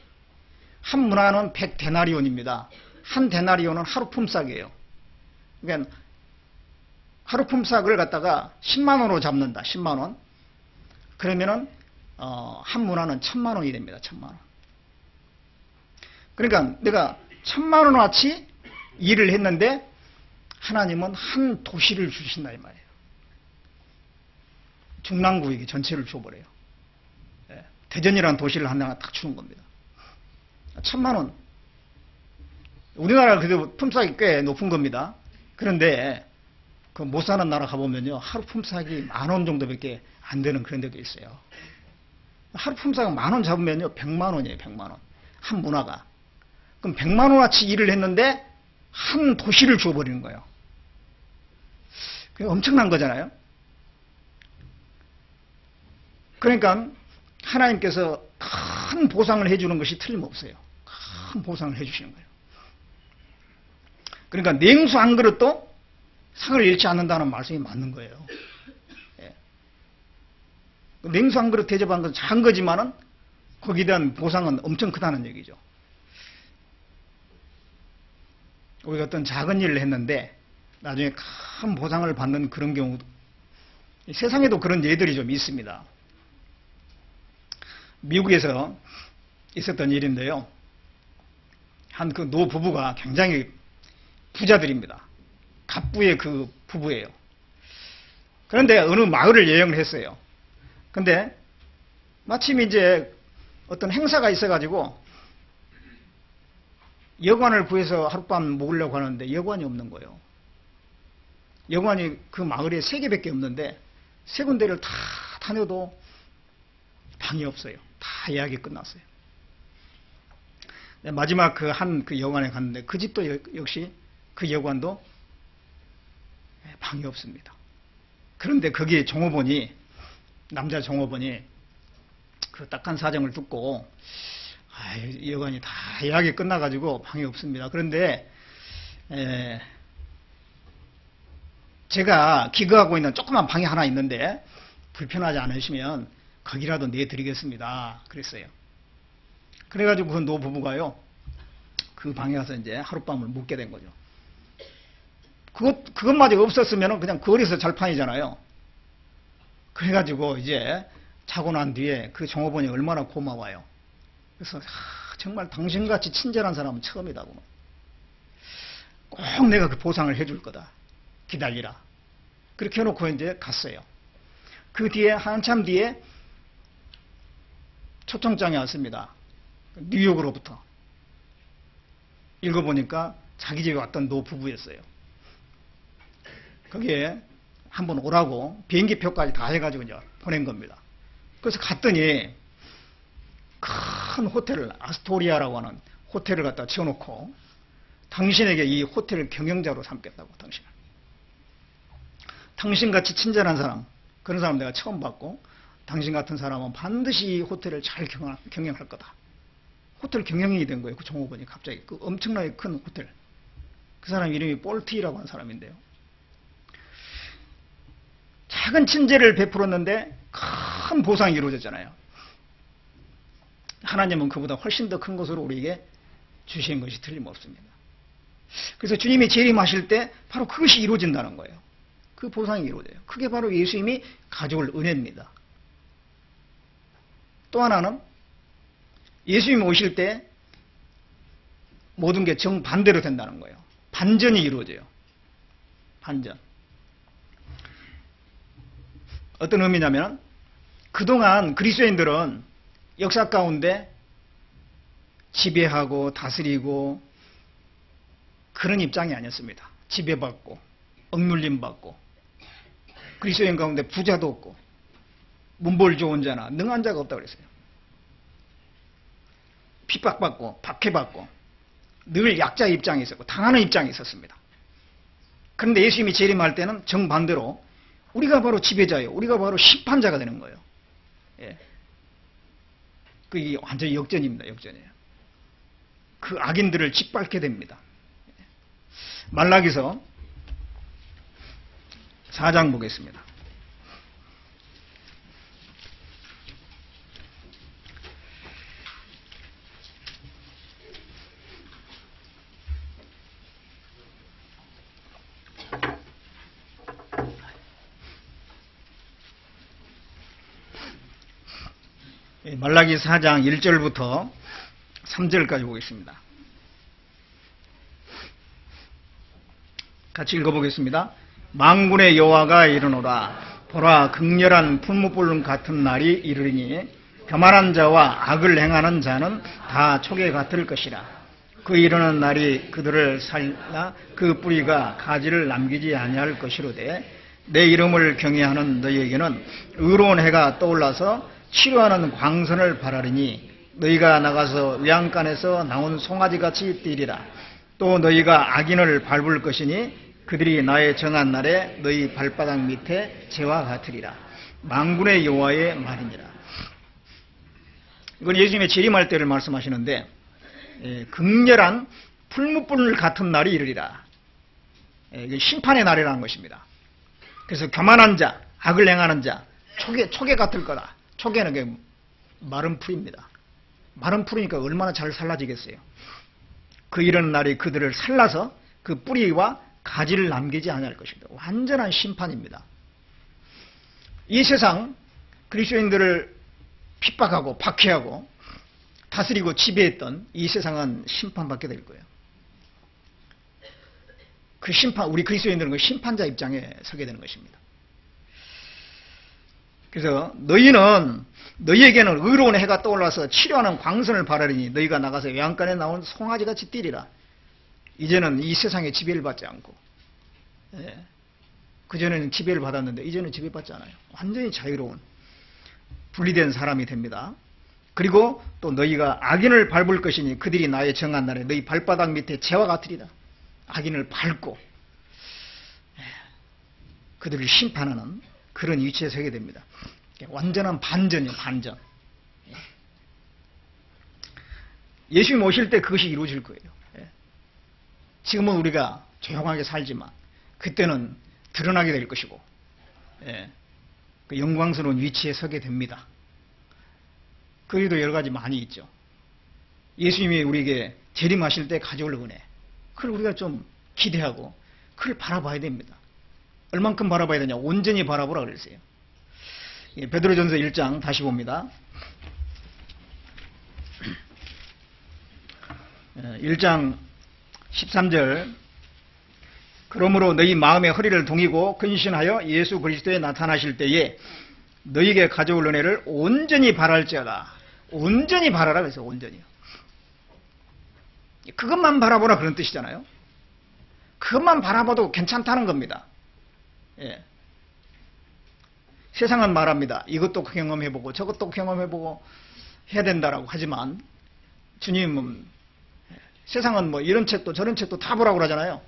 한 문화는 100데나리온입니다. 한 데나리온은 하루 품삯이에요. 그러니까 하루 품삯을 갖다가 10만 원으로 잡는다. 10만 원. 그러면은 한 문화는 1000만 원이 됩니다. 1000만 원. 그러니까 내가 1000만 원어치 일을 했는데 하나님은 한 도시를 주신다 이 말이에요. 중랑구에게 전체를 줘버려요. 대전이라는 도시를 하나 딱 주는 겁니다. 1000만 원. 우리나라 그래도 품삯이 꽤 높은 겁니다. 그런데 그 못 사는 나라 가보면요. 하루 품삯이 10,000원 정도밖에 안 되는 그런 데도 있어요. 하루 품삯 10,000원 잡으면요. 100만 원이에요. 100만 원. 한 문화가. 그럼 100만 원어치 일을 했는데 한 도시를 줘버리는 거예요. 그게 엄청난 거잖아요. 그러니까 하나님께서 큰 보상을 해주는 것이 틀림없어요. 큰 보상을 해주시는 거예요. 그러니까 냉수 한 그릇도 상을 잃지 않는다는 말씀이 맞는 거예요. 예. 냉수 한 그릇 대접한 것은 작은 거지만은 거기에 대한 보상은 엄청 크다는 얘기죠. 우리가 어떤 작은 일을 했는데 나중에 큰 보상을 받는 그런 경우도 세상에도 그런 예들이 좀 있습니다. 미국에서 있었던 일인데요. 한 그 노 부부가 굉장히 부자들입니다. 갑부의 그 부부예요. 그런데 어느 마을을 여행을 했어요. 근데 마침 이제 어떤 행사가 있어가지고 여관을 구해서 하룻밤 묵으려고 하는데 여관이 없는 거예요. 여관이 그 마을에 3개밖에 없는데 세 군데를 다 다녀도 방이 없어요. 다 예약이 끝났어요. 마지막 그 여관에 갔는데 그 집도 역시 그 여관도 방이 없습니다. 그런데 거기 종업원이, 남자 종업원이 그 딱한 사정을 듣고, 여관이 다 예약이 끝나가지고 방이 없습니다. 그런데 제가 기거하고 있는 조그만 방이 하나 있는데 불편하지 않으시면 거기라도 내드리겠습니다. 그랬어요. 그래가지고 그 노부부가요, 그 방에 가서 이제 하룻밤을 묵게 된 거죠. 그것마저 없었으면 그냥 거리에서 잘판이잖아요. 그래가지고 이제 자고 난 뒤에 그 종업원이 얼마나 고마워요. 그래서 정말 당신같이 친절한 사람은 처음이다고. 꼭 내가 그 보상을 해줄 거다. 기다리라. 그렇게 해놓고 이제 갔어요. 그 뒤에 한참 뒤에 초청장이 왔습니다. 뉴욕으로부터. 읽어보니까 자기 집에 왔던 노부부였어요. 거기에 한번 오라고 비행기표까지 다 해가지고 이제 보낸 겁니다. 그래서 갔더니 큰 호텔을, 아스토리아라고 하는 호텔을 갖다 지어놓고 당신에게 이 호텔 경영자로 삼겠다고. 당신같이 친절한 사람, 그런 사람 내가 처음 봤고, 당신 같은 사람은 반드시 이 호텔을 잘 경영할 거다. 호텔 경영이 된 거예요. 그 종업원이 갑자기. 그 엄청나게 큰 호텔. 그 사람 이름이 볼티라고 하는 사람인데요. 작은 친절을 베풀었는데 큰 보상이 이루어졌잖아요. 하나님은 그보다 훨씬 더 큰 것으로 우리에게 주신 것이 틀림없습니다. 그래서 주님이 재림하실 때 바로 그것이 이루어진다는 거예요. 그 보상이 이루어져요. 그게 바로 예수님이 가져올 은혜입니다. 또 하나는 예수님이 오실 때 모든 게 정반대로 된다는 거예요. 반전이 이루어져요. 반전. 어떤 의미냐면, 그동안 그리스도인들은 역사 가운데 지배하고 다스리고 그런 입장이 아니었습니다. 지배받고 억눌림받고, 그리스도인 가운데 부자도 없고 문벌 좋은 자나 능한 자가 없다고 그랬어요. 핍박받고 박해받고 늘 약자 입장에 있었고 당하는 입장에 있었습니다. 그런데 예수님이 재림할 때는 정반대로 우리가 바로 지배자예요. 우리가 바로 심판자가 되는 거예요. 예. 그게 완전히 역전입니다. 역전이에요. 그 악인들을 짓밟게 됩니다. 말라기서 4장 보겠습니다. 말라기 4장 1절부터 3절까지 보겠습니다. 같이 읽어보겠습니다. 만군의 여호와가 이르노라. 보라, 극렬한 풀무불 같은 날이 이르리니 교만한 자와 악을 행하는 자는 다 촉에 같을 것이라. 그 이르는 날이 그들을 살라 그 뿌리가 가지를 남기지 아니할 것이로되, 내 이름을 경외하는 너희에게는 의로운 해가 떠올라서 치료하는 광선을 바라리니 너희가 나가서 외양간에서 나온 송아지같이 뛰리라. 또 너희가 악인을 밟을 것이니 그들이 나의 정한 날에 너희 발바닥 밑에 재와 같으리라. 만군의 여호와의 말이니라. 이건 예수님의 재림할 때를 말씀하시는데, 극렬한 풀무불 같은 날이 이르리라. 심판의 날이라는 것입니다. 그래서 교만한 자, 악을 행하는 자, 촉에 같을 거다. 촉에는 게 마른 풀입니다. 마른 풀이니까 얼마나 잘 살라지겠어요. 그 이런 날이 그들을 살라서 그 뿌리와 가지를 남기지 아니할 것입니다. 완전한 심판입니다. 이 세상 그리스도인들을 핍박하고 박해하고 다스리고 지배했던 이 세상은 심판받게 될 거예요. 그 심판, 우리 그리스도인들은 그 심판자 입장에 서게 되는 것입니다. 그래서 너희에게는 의로운 해가 떠올라서 치료하는 광선을 바라리니 너희가 나가서 외양간에 나온 송아지같이 뛰리라. 이제는 이 세상의 지배를 받지 않고 그전에는 지배를 받았는데 이제는 지배받지 않아요. 완전히 자유로운 분리된 사람이 됩니다. 그리고 또 너희가 악인을 밟을 것이니 그들이 나의 정한 날에 너희 발바닥 밑에 재와 같으리라. 악인을 밟고 그들을 심판하는 그런 위치에 서게 됩니다. 완전한 반전이요, 반전. 예수님 오실 때 그것이 이루어질 거예요. 지금은 우리가 조용하게 살지만 그때는 드러나게 될 것이고 그 영광스러운 위치에 서게 됩니다. 그리도 여러 가지 많이 있죠. 예수님이 우리에게 재림하실 때 가져올 은혜, 그걸 우리가 좀 기대하고 그걸 바라봐야 됩니다. 얼만큼 바라봐야 되냐? 온전히 바라보라 그랬어요. 베드로전서 1장 다시 봅니다. 1장 13절. 그러므로 너희 마음의 허리를 동이고 근신하여 예수 그리스도에 나타나실 때에 너희에게 가져올 은혜를 온전히 바랄지어다. 온전히 바라라 그래서 온전히요. 그것만 바라보라 그런 뜻이잖아요. 그것만 바라봐도 괜찮다는 겁니다. 예. 세상은 말합니다. 이것도 경험해보고 저것도 경험해보고 해야 된다라고 하지만 주님은 세상은 뭐 이런 책도 저런 책도 다 보라고 그러잖아요.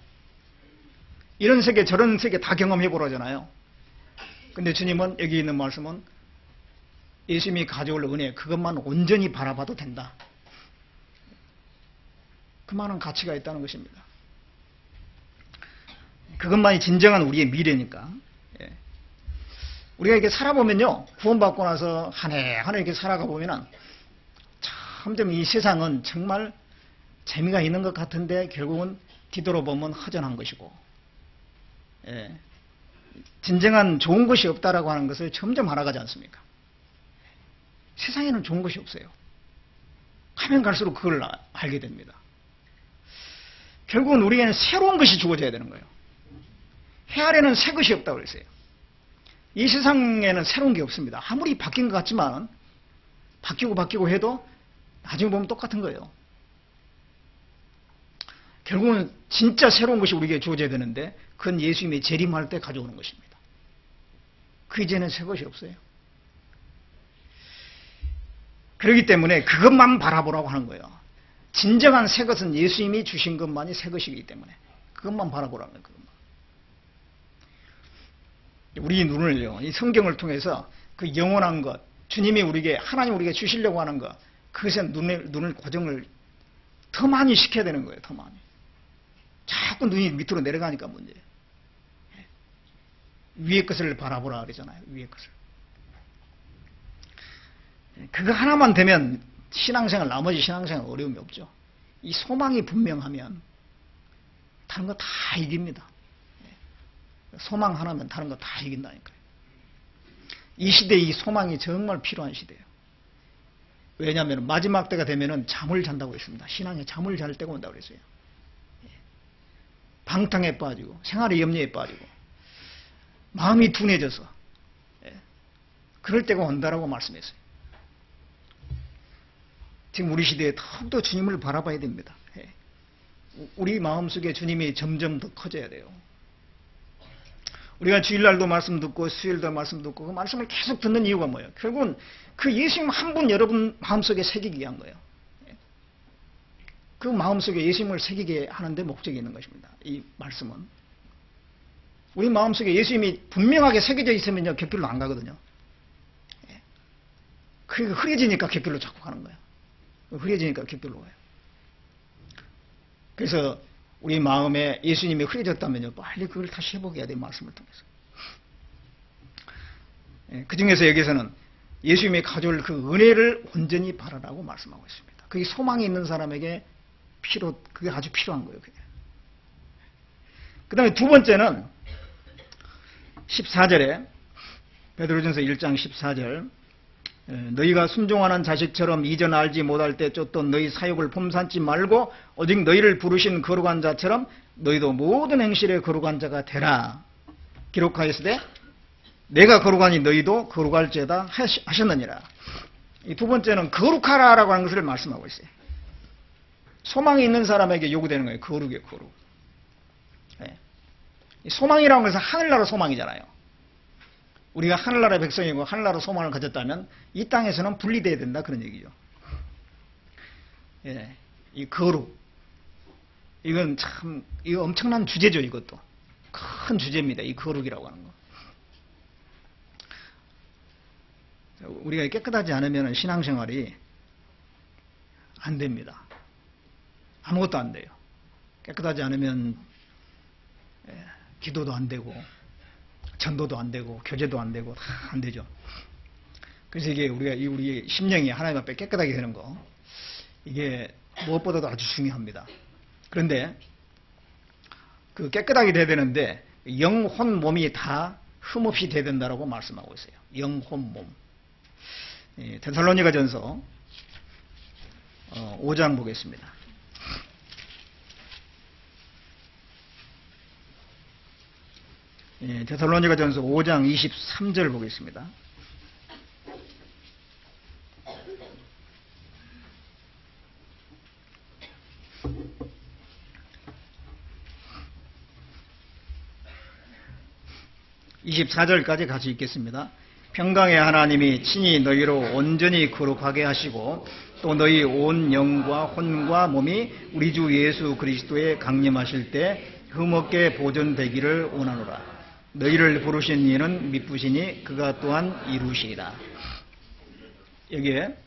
이런 세계 저런 세계 다 경험해보라 하잖아요. 근데 주님은 여기 있는 말씀은 예수님이 가져올 은혜 그것만 온전히 바라봐도 된다. 그만한 가치가 있다는 것입니다. 그것만이 진정한 우리의 미래니까. 우리가 이렇게 살아보면요, 구원받고 나서 한 해 한 해 이렇게 살아가 보면은 점점 이 세상은 정말 재미가 있는 것 같은데 결국은 뒤돌아보면 허전한 것이고, 진정한 좋은 것이 없다라고 하는 것을 점점 알아가지 않습니까? 세상에는 좋은 것이 없어요. 가면 갈수록 그걸 알게 됩니다. 결국은 우리에게는 새로운 것이 주어져야 되는 거예요. 해 아래는 새 것이 없다고 그랬어요. 이 세상에는 새로운 게 없습니다. 아무리 바뀐 것 같지만 바뀌고 해도 나중에 보면 똑같은 거예요. 결국은 진짜 새로운 것이 우리에게 주어져야 되는데 그건 예수님이 재림할 때 가져오는 것입니다. 그 이제는 새 것이 없어요. 그렇기 때문에 그것만 바라보라고 하는 거예요. 진정한 새 것은 예수님이 주신 것만이 새 것이기 때문에 그것만 바라보라는 거예요. 그것만. 우리 눈을요, 이 성경을 통해서 그 영원한 것, 주님이 우리에게, 하나님 우리에게 주시려고 하는 것, 그것에 눈을 고정을 더 많이 시켜야 되는 거예요, 더 많이. 자꾸 눈이 밑으로 내려가니까 문제예요. 위의 것을 바라보라 그러잖아요, 위의 것을. 그거 하나만 되면 신앙생활, 나머지 신앙생활 어려움이 없죠. 이 소망이 분명하면 다른 거 다 이깁니다. 소망 하나면 다른 거 다 이긴다니까요. 이 시대에 이 소망이 정말 필요한 시대예요. 왜냐하면 마지막 때가 되면은 잠을 잔다고 했습니다. 신앙에 잠을 잘 때가 온다고 그랬어요. 방탕에 빠지고 생활의 염려에 빠지고 마음이 둔해져서 그럴 때가 온다라고 말씀했어요. 지금 우리 시대에 더욱더 주님을 바라봐야 됩니다. 우리 마음속에 주님이 점점 더 커져야 돼요. 우리가 주일날도 말씀 듣고 수요일도 말씀 듣고 그 말씀을 계속 듣는 이유가 뭐예요? 결국은 그 예수님 한 분 여러분 마음속에 새기기 위한 거예요. 그 마음속에 예수님을 새기게 하는 데 목적이 있는 것입니다. 이 말씀은. 우리 마음속에 예수님이 분명하게 새겨져 있으면요, 곁길로 안 가거든요. 그게 흐려지니까 곁길로 자꾸 가는 거예요. 흐려지니까 곁길로 가요. 그래서 우리 마음에 예수님이 흐려졌다면요, 빨리 그걸 다시 회복해야 돼요, 말씀을 통해서. 그 중에서 여기서는 예수님이 가져올 그 은혜를 온전히 바라라고 말씀하고 있습니다. 그게 소망이 있는 사람에게 그게 아주 필요한 거예요, 그게. 그 다음에 두 번째는 14절에, 베드로전서 1장 14절, 너희가 순종하는 자식처럼 이전 알지 못할 때 쫓던 너희 사욕을 폼삼지 말고 오직 너희를 부르신 거룩한 자처럼 너희도 모든 행실에 거룩한 자가 되라. 기록하였으되 내가 거룩하니 너희도 거룩할지어다 하셨느니라. 이 두 번째는 거룩하라라고 하는 것을 말씀하고 있어요. 소망이 있는 사람에게 요구되는 거예요. 거룩이에요, 거룩. 소망이라는 것은 하늘나라 소망이잖아요. 우리가 하늘나라 백성이고 하늘나라 소망을 가졌다면 이 땅에서는 분리돼야 된다 그런 얘기죠. 예, 이 거룩 이건 참 이거 엄청난 주제죠. 이것도 큰 주제입니다. 이 거룩이라고 하는 거. 우리가 깨끗하지 않으면 신앙생활이 안 됩니다. 아무것도 안 돼요. 깨끗하지 않으면 기도도 안 되고 전도도 안 되고 교제도 안 되고 다 안 되죠. 그래서 이게 우리 심령이 하나님 앞에 깨끗하게 되는 거 이게 무엇보다도 아주 중요합니다. 그런데 그 깨끗하게 돼야 되는데 영, 혼, 몸이 다 흠없이 돼야 된다고 말씀하고 있어요. 영, 혼, 몸. 데살로니가전서 5장 보겠습니다. 데살로니가전서 5장 23절 보겠습니다. (24절까지) 같이 읽겠습니다. 평강의 하나님이 친히 너희로 온전히 거룩하게 하시고 또 너희 온 영과 혼과 몸이 우리 주 예수 그리스도에 강림하실 때 흠없게 보존되기를 원하노라. 너희를 부르신 이는 미쁘시니 그가 또한 이루시리라. 여기에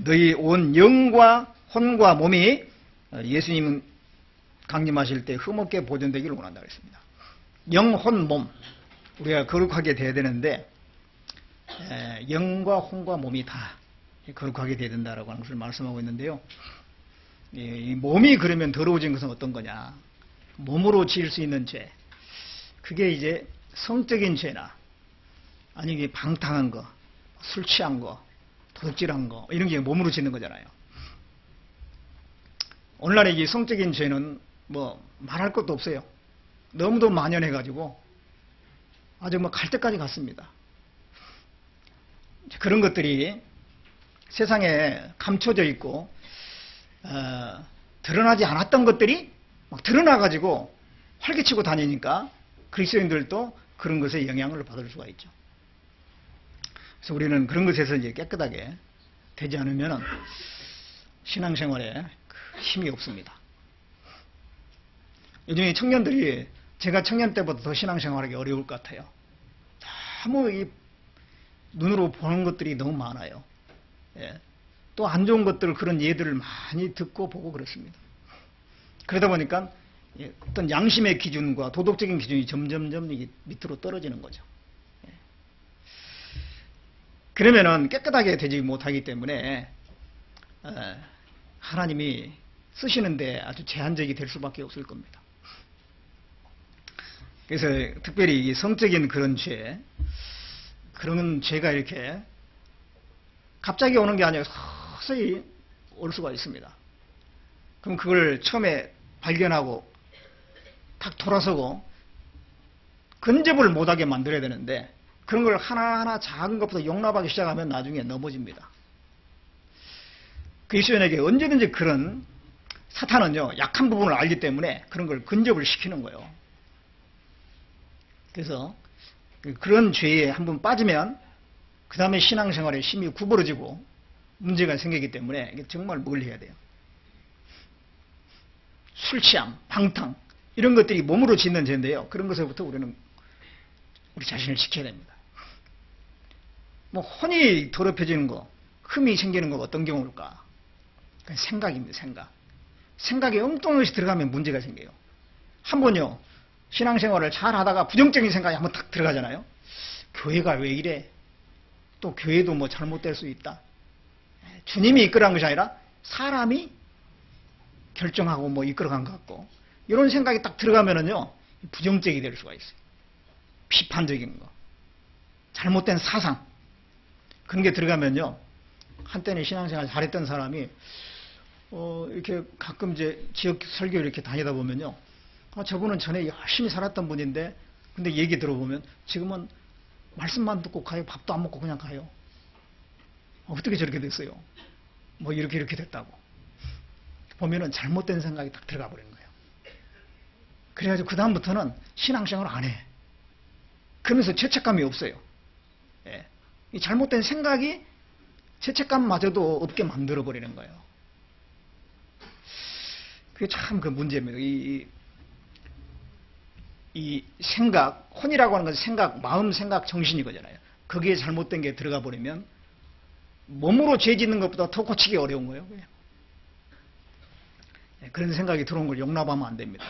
너희 온 영과 혼과 몸이 예수님 강림하실 때 흠없게 보존되기를 원한다고 했습니다. 영, 혼, 몸 우리가 거룩하게 돼야 되는데 영과 혼과 몸이 다 거룩하게 돼야 된다라고 하는 것을 말씀하고 있는데요. 이 몸이 그러면 더러워진 것은 어떤 거냐? 몸으로 지을 수 있는 죄. 그게 이제 성적인 죄나 아니 방탕한 거, 술 취한 거, 도둑질한 거 이런 게 몸으로 짓는 거잖아요. 오늘날의 이 성적인 죄는 뭐 말할 것도 없어요. 너무도 만연해가지고 아주 뭐 갈 때까지 갔습니다. 그런 것들이 세상에 감춰져 있고 드러나지 않았던 것들이 막 드러나가지고 활개치고 다니니까 그리스도인들도 그런 것에 영향을 받을 수가 있죠. 그래서 우리는 그런 것에서 이제 깨끗하게 되지 않으면 신앙생활에 힘이 없습니다. 요즘에 청년들이 제가 청년 때보다 더 신앙생활하기 어려울 것 같아요. 너무 이 눈으로 보는 것들이 너무 많아요. 예. 또 안 좋은 것들 그런 예들을 많이 듣고 보고 그렇습니다. 그러다 보니까 어떤 양심의 기준과 도덕적인 기준이 점점점 밑으로 떨어지는 거죠. 예. 그러면은 깨끗하게 되지 못하기 때문에 하나님이 쓰시는데 아주 제한적이 될 수밖에 없을 겁니다. 그래서 특별히 이 성적인 그런 죄, 그런 죄가 이렇게 갑자기 오는 게 아니라 서서히 올 수가 있습니다. 그럼 그걸 처음에 발견하고 탁 돌아서고 근접을 못하게 만들어야 되는데 그런 걸 하나하나 작은 것부터 용납하기 시작하면 나중에 넘어집니다. 그리스도인에게 언제든지 그런 사탄은요 약한 부분을 알기 때문에 그런 걸 근접을 시키는 거예요. 그래서 그런 죄에 한번 빠지면 그 다음에 신앙생활에 힘이 구부러지고 문제가 생기기 때문에 정말 멀리 해야 돼요. 술 취함, 방탕 이런 것들이 몸으로 짓는 죄인데요. 그런 것에부터 우리는 우리 자신을 지켜야 됩니다. 뭐 혼이 더럽혀지는 거, 흠이 생기는 거 어떤 경우일까? 그건 생각입니다. 생각이 엉뚱한 것이 들어가면 문제가 생겨요. 한 번요 신앙생활을 잘 하다가 부정적인 생각이 한번 탁 들어가잖아요. 교회가 왜 이래? 또 교회도 뭐 잘못될 수 있다. 주님이 이끌어간 것이 아니라 사람이 결정하고 뭐 이끌어간 것 같고 이런 생각이 딱 들어가면은요 부정적이 될 수가 있어요. 비판적인 거, 잘못된 사상 그런 게 들어가면요 한때는 신앙생활 잘했던 사람이 이렇게 가끔 이제 지역 설교 이렇게 다니다 보면요 저분은 전에 열심히 살았던 분인데 근데 얘기 들어보면 지금은 말씀만 듣고 가요. 밥도 안 먹고 그냥 가요. 어떻게 저렇게 됐어요? 뭐 이렇게 됐다고. 보면은 잘못된 생각이 딱 들어가 버린 거예요. 그래가지고 그다음부터는 신앙생활을 안 해. 그러면서 죄책감이 없어요. 예. 이 잘못된 생각이 죄책감마저도 없게 만들어버리는 거예요. 그게 참 그 문제입니다. 이 생각, 혼이라고 하는 것은 생각, 마음, 생각, 정신이 거잖아요. 거기에 잘못된 게 들어가 버리면 몸으로 죄 짓는 것보다 더 고치기 어려운 거예요. 그냥. 그런 생각이 들어온 걸 용납하면 안 됩니다.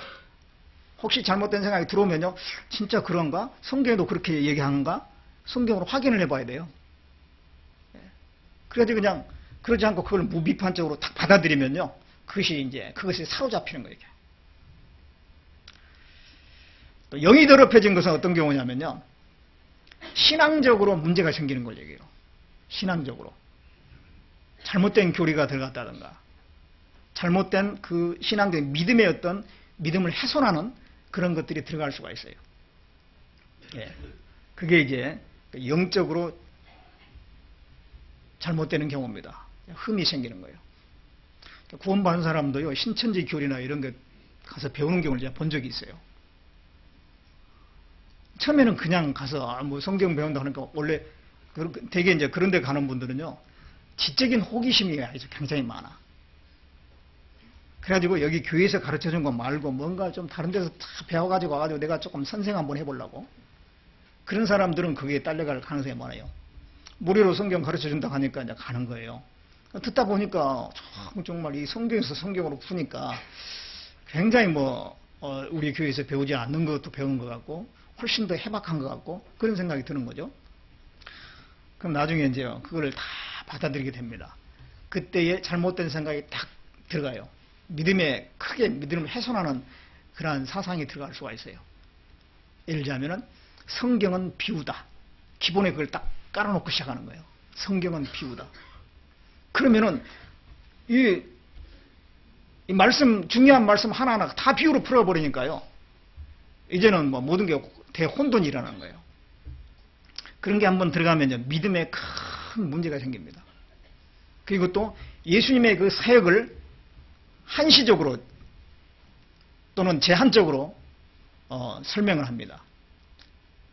혹시 잘못된 생각이 들어오면요, 진짜 그런가? 성경에도 그렇게 얘기하는가? 성경으로 확인을 해봐야 돼요. 그래가지고 그냥 그러지 않고 그걸 무비판적으로 딱 받아들이면요, 그것이 사로잡히는 거예요. 또 영이 더럽혀진 것은 어떤 경우냐면요, 신앙적으로 문제가 생기는 걸 얘기해요. 신앙적으로 잘못된 교리가 들어갔다든가, 잘못된 그 신앙적인 믿음의 어떤 믿음을 훼손하는 그런 것들이 들어갈 수가 있어요. 예. 그게 이제 영적으로 잘못되는 경우입니다. 흠이 생기는 거예요. 구원받은 사람도요, 신천지 교리나 이런 거 가서 배우는 경우를 제가 본 적이 있어요. 처음에는 그냥 가서 뭐 성경 배운다 하니까, 원래 되게 이제 그런 데 가는 분들은요, 지적인 호기심이 아주 굉장히 많아. 그래가지고 여기 교회에서 가르쳐 준 거 말고 뭔가 좀 다른 데서 다 배워가지고 와가지고 내가 조금 선생 한번 해보려고. 그런 사람들은 거기에 딸려갈 가능성이 많아요. 무료로 성경 가르쳐 준다고 하니까 이제 가는 거예요. 듣다 보니까 정말 이 성경에서 성경으로 푸니까 굉장히 우리 교회에서 배우지 않는 것도 배운 것 같고 훨씬 더 해박한 것 같고 그런 생각이 드는 거죠. 그럼 나중에 이제 그거를 다 받아들이게 됩니다. 그때의 잘못된 생각이 딱 들어가요. 크게 믿음을 훼손하는 그러한 사상이 들어갈 수가 있어요. 예를 들자면은 성경은 비우다. 기본에 그걸 딱 깔아놓고 시작하는 거예요. 성경은 비우다. 그러면은 이 말씀, 중요한 말씀 하나하나 다 비유로 풀어버리니까요, 이제는 모든 게 대혼돈이 일어나는 거예요. 그런 게 한번 들어가면 믿음에 큰 문제가 생깁니다. 그리고 또 예수님의 그 사역을 한시적으로 또는 제한적으로 설명을 합니다.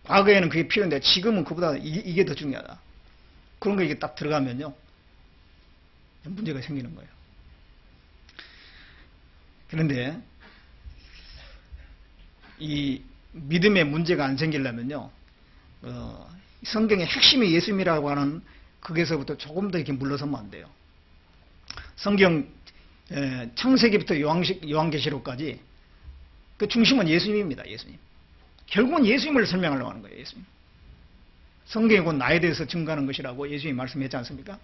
과거에는 그게 필요한데 지금은 그보다 이게 더 중요하다. 그런 거 이게 딱 들어가면요, 문제가 생기는 거예요. 그런데 이 믿음에 문제가 안 생기려면요, 성경의 핵심이 예수님이라고 하는 거기서부터 조금 더 이렇게 물러서면 안 돼요. 성경 창세기부터 요한계시록까지 그 중심은 예수님입니다. 예수님. 결국은 예수님을 설명하려고 하는 거예요. 예수님. 성경이 곧 나에 대해서 증거하는 것이라고 예수님이 말씀했지 않습니까?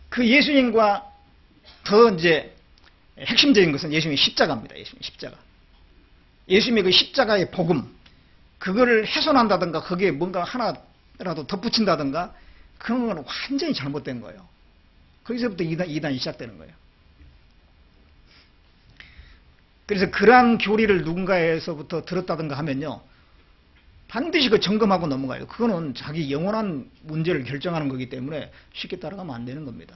그 예수님과 더 이제 핵심적인 것은 예수님의 십자가입니다. 예수님의 십자가. 예수님의 그 십자가의 복음, 그거를 훼손한다든가 거기에 뭔가 하나라도 덧붙인다든가 그런 건 완전히 잘못된 거예요. 거기서부터 이단이 시작되는 거예요. 그래서 그러한 교리를 누군가에서부터 들었다든가 하면요, 반드시 그 점검하고 넘어가요. 그거는 자기 영원한 문제를 결정하는 거기 때문에 쉽게 따라가면 안 되는 겁니다.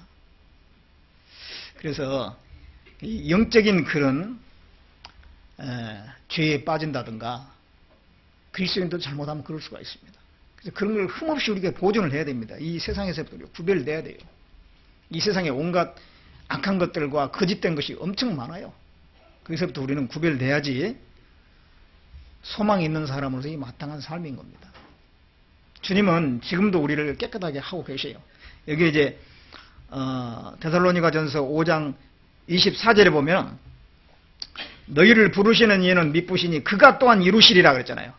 그래서 이 영적인 그런 죄에 빠진다든가 그리스도인도 잘못하면 그럴 수가 있습니다. 그래서 그런 걸 흠없이 우리가 보존을 해야 됩니다. 이 세상에서부터 구별을 내야 돼요. 이 세상에 온갖 악한 것들과 거짓된 것이 엄청 많아요. 거기서부터 우리는 구별돼야지 소망이 있는 사람으로서 이 마땅한 삶인 겁니다. 주님은 지금도 우리를 깨끗하게 하고 계세요. 여기 이제 데살로니가전서 5장 24절에 보면 너희를 부르시는 이는 미쁘시니 그가 또한 이루시리라 그랬잖아요.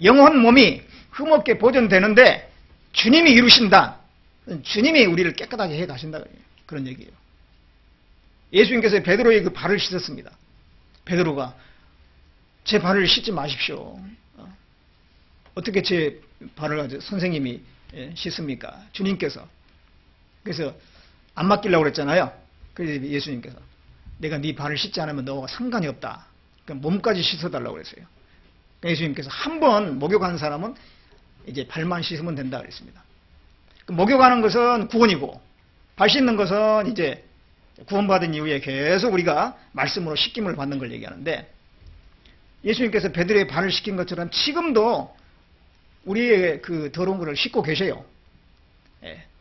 영혼 몸이 흠없게 보존되는데 주님이 이루신다. 주님이 우리를 깨끗하게 해 가신다. 그런 얘기예요. 예수님께서 베드로의 그 발을 씻었습니다. 베드로가 제 발을 씻지 마십시오. 어떻게 제 발을 가지고 선생님이 씻습니까? 주님께서. 그래서 안 맡기려고 그랬잖아요. 그래서 예수님께서 내가 네 발을 씻지 않으면 너와 상관이 없다. 그러니까 몸까지 씻어달라고 그랬어요. 그러니까 예수님께서 한 번 목욕한 사람은 이제 발만 씻으면 된다 그랬습니다. 목욕하는 것은 구원이고 발 씻는 것은 이제 구원받은 이후에 계속 우리가 말씀으로 씻김을 받는 걸 얘기하는데, 예수님께서 베드로의 발을 씻긴 것처럼 지금도 우리의 그 더러운 것을 씻고 계셔요.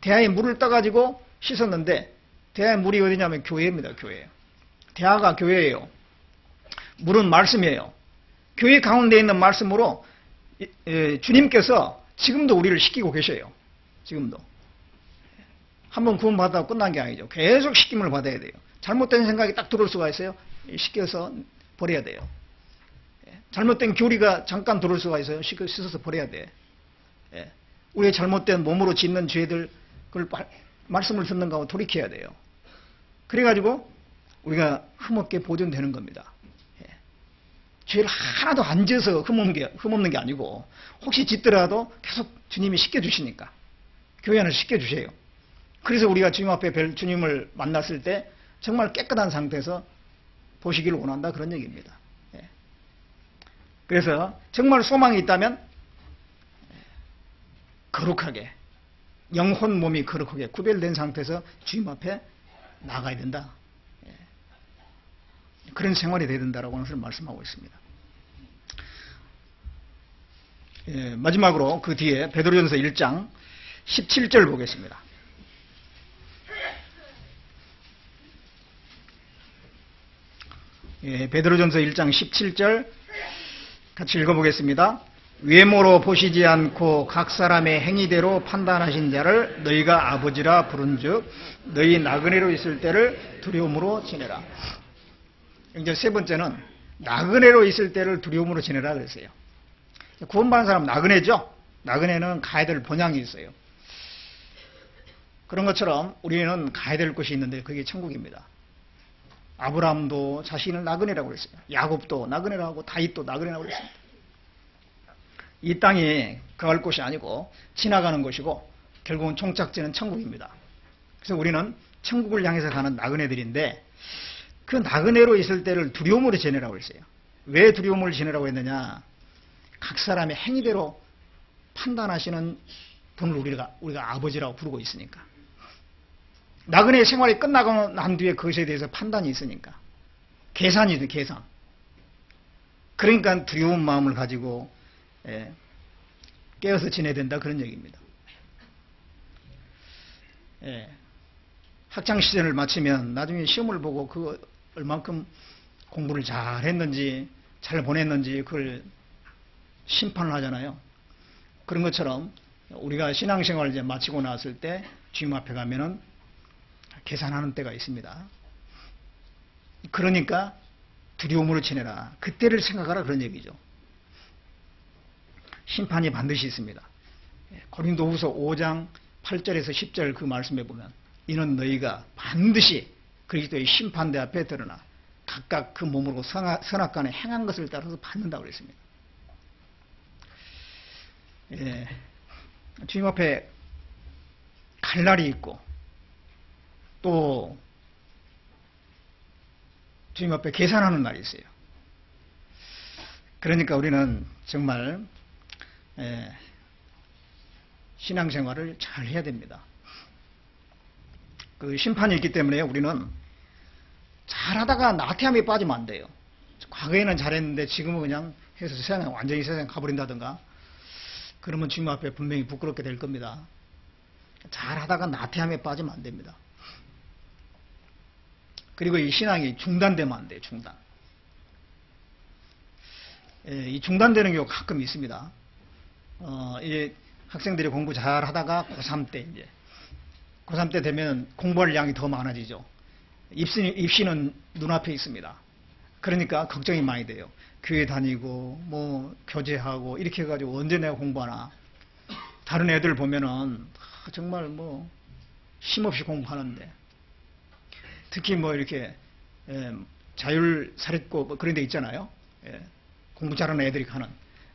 대야에 물을 떠가지고 씻었는데, 대야의 물이 어디냐면 교회입니다. 교회. 대야가 교회예요. 물은 말씀이에요. 교회 가운데 있는 말씀으로 주님께서 지금도 우리를 씻기고 계셔요. 지금도. 한번 구원받아도 끝난 게 아니죠. 계속 씻김을 받아야 돼요. 잘못된 생각이 딱 들어올 수가 있어요. 씻겨서 버려야 돼요. 잘못된 교리가 잠깐 들어올 수가 있어요. 씻어서 버려야 돼. 우리의 잘못된 몸으로 짓는 죄들, 그걸 말씀을 듣는 거하고 돌이켜야 돼요. 그래가지고 우리가 흠없게 보존되는 겁니다. 죄를 하나도 안 지어서 흠없는 게 아니고, 혹시 짓더라도 계속 주님이 씻겨주시니까. 교회 안에서 씻겨주세요. 그래서 우리가 주님 앞에 주님을 만났을 때 정말 깨끗한 상태에서 보시기를 원한다, 그런 얘기입니다. 그래서 정말 소망이 있다면 거룩하게, 영혼 몸이 거룩하게 구별된 상태에서 주님 앞에 나가야 된다. 그런 생활이 돼야 된다라고 하는 것을 말씀하고 있습니다. 마지막으로 그 뒤에 베드로전서 1장 17절 보겠습니다. 베드로전서 1장 17절 같이 읽어보겠습니다. 외모로 보시지 않고 각 사람의 행위대로 판단하신 자를 너희가 아버지라 부른즉 너희 나그네로 있을 때를 두려움으로 지내라. 이제 세 번째는 나그네로 있을 때를 두려움으로 지내라 그랬어요. 구원받은 사람 나그네죠. 나그네는 가야 될 본향이 있어요. 그런 것처럼 우리는 가야 될 곳이 있는데 그게 천국입니다. 아브라함도 자신을 나그네라고 그랬어요. 야곱도 나그네라고 하고 다윗도 나그네라고 그랬습니다. 이 땅이 거할 곳이 아니고 지나가는 곳이고 결국은 종착지는 천국입니다. 그래서 우리는 천국을 향해서 가는 나그네들인데, 그 나그네로 있을 때를 두려움으로 지내라고 했어요. 왜 두려움을 지내라고 했느냐? 각 사람의 행위대로 판단하시는 분을 우리가 아버지라고 부르고 있으니까. 나그네 생활이 끝나고 난 뒤에 그것에 대해서 판단이 있으니까. 계산이죠, 계산. 그러니까 두려운 마음을 가지고 깨어서 지내야 된다, 그런 얘기입니다. 학창시절을 마치면 나중에 시험을 보고 그 얼만큼 공부를 잘 했는지 잘 보냈는지 그걸 심판을 하잖아요. 그런 것처럼 우리가 신앙생활을 이제 마치고 나왔을 때 주님 앞에 가면은 계산하는 때가 있습니다. 그러니까 두려움으로 지내라. 그때를 생각하라, 그런 얘기죠. 심판이 반드시 있습니다. 고린도후서 5장 8절에서 10절 그 말씀에 보면 이는 너희가 반드시 그리스도의 심판대 앞에 드러나 각각 그 몸으로 선악간에 행한 것을 따라서 받는다고 그랬습니다. 주님 앞에 갈 날이 있고 또 주님 앞에 계산하는 날이 있어요. 그러니까 우리는 정말 신앙생활을 잘 해야 됩니다. 그 심판이 있기 때문에 우리는 잘하다가 나태함에 빠지면 안 돼요. 과거에는 잘했는데 지금은 그냥 해서 완전히 세상에 가버린다든가 그러면 주님 앞에 분명히 부끄럽게 될 겁니다. 잘하다가 나태함에 빠지면 안 됩니다. 그리고 이 신앙이 중단되면 안 돼요. 중단. 이 중단되는 경우가 가끔 있습니다. 이제 학생들이 공부 잘 하다가 고3 때 이제 고3 때 되면 공부할 양이 더 많아지죠. 입시는 눈앞에 있습니다. 그러니까 걱정이 많이 돼요. 교회 다니고 뭐 교제하고 이렇게 해가지고 언제 내가 공부하나. 다른 애들 보면은 정말 뭐 힘없이 공부하는데 특히 뭐 이렇게 자율사립고 뭐 그런 데 있잖아요. 공부 잘하는 애들이 가는.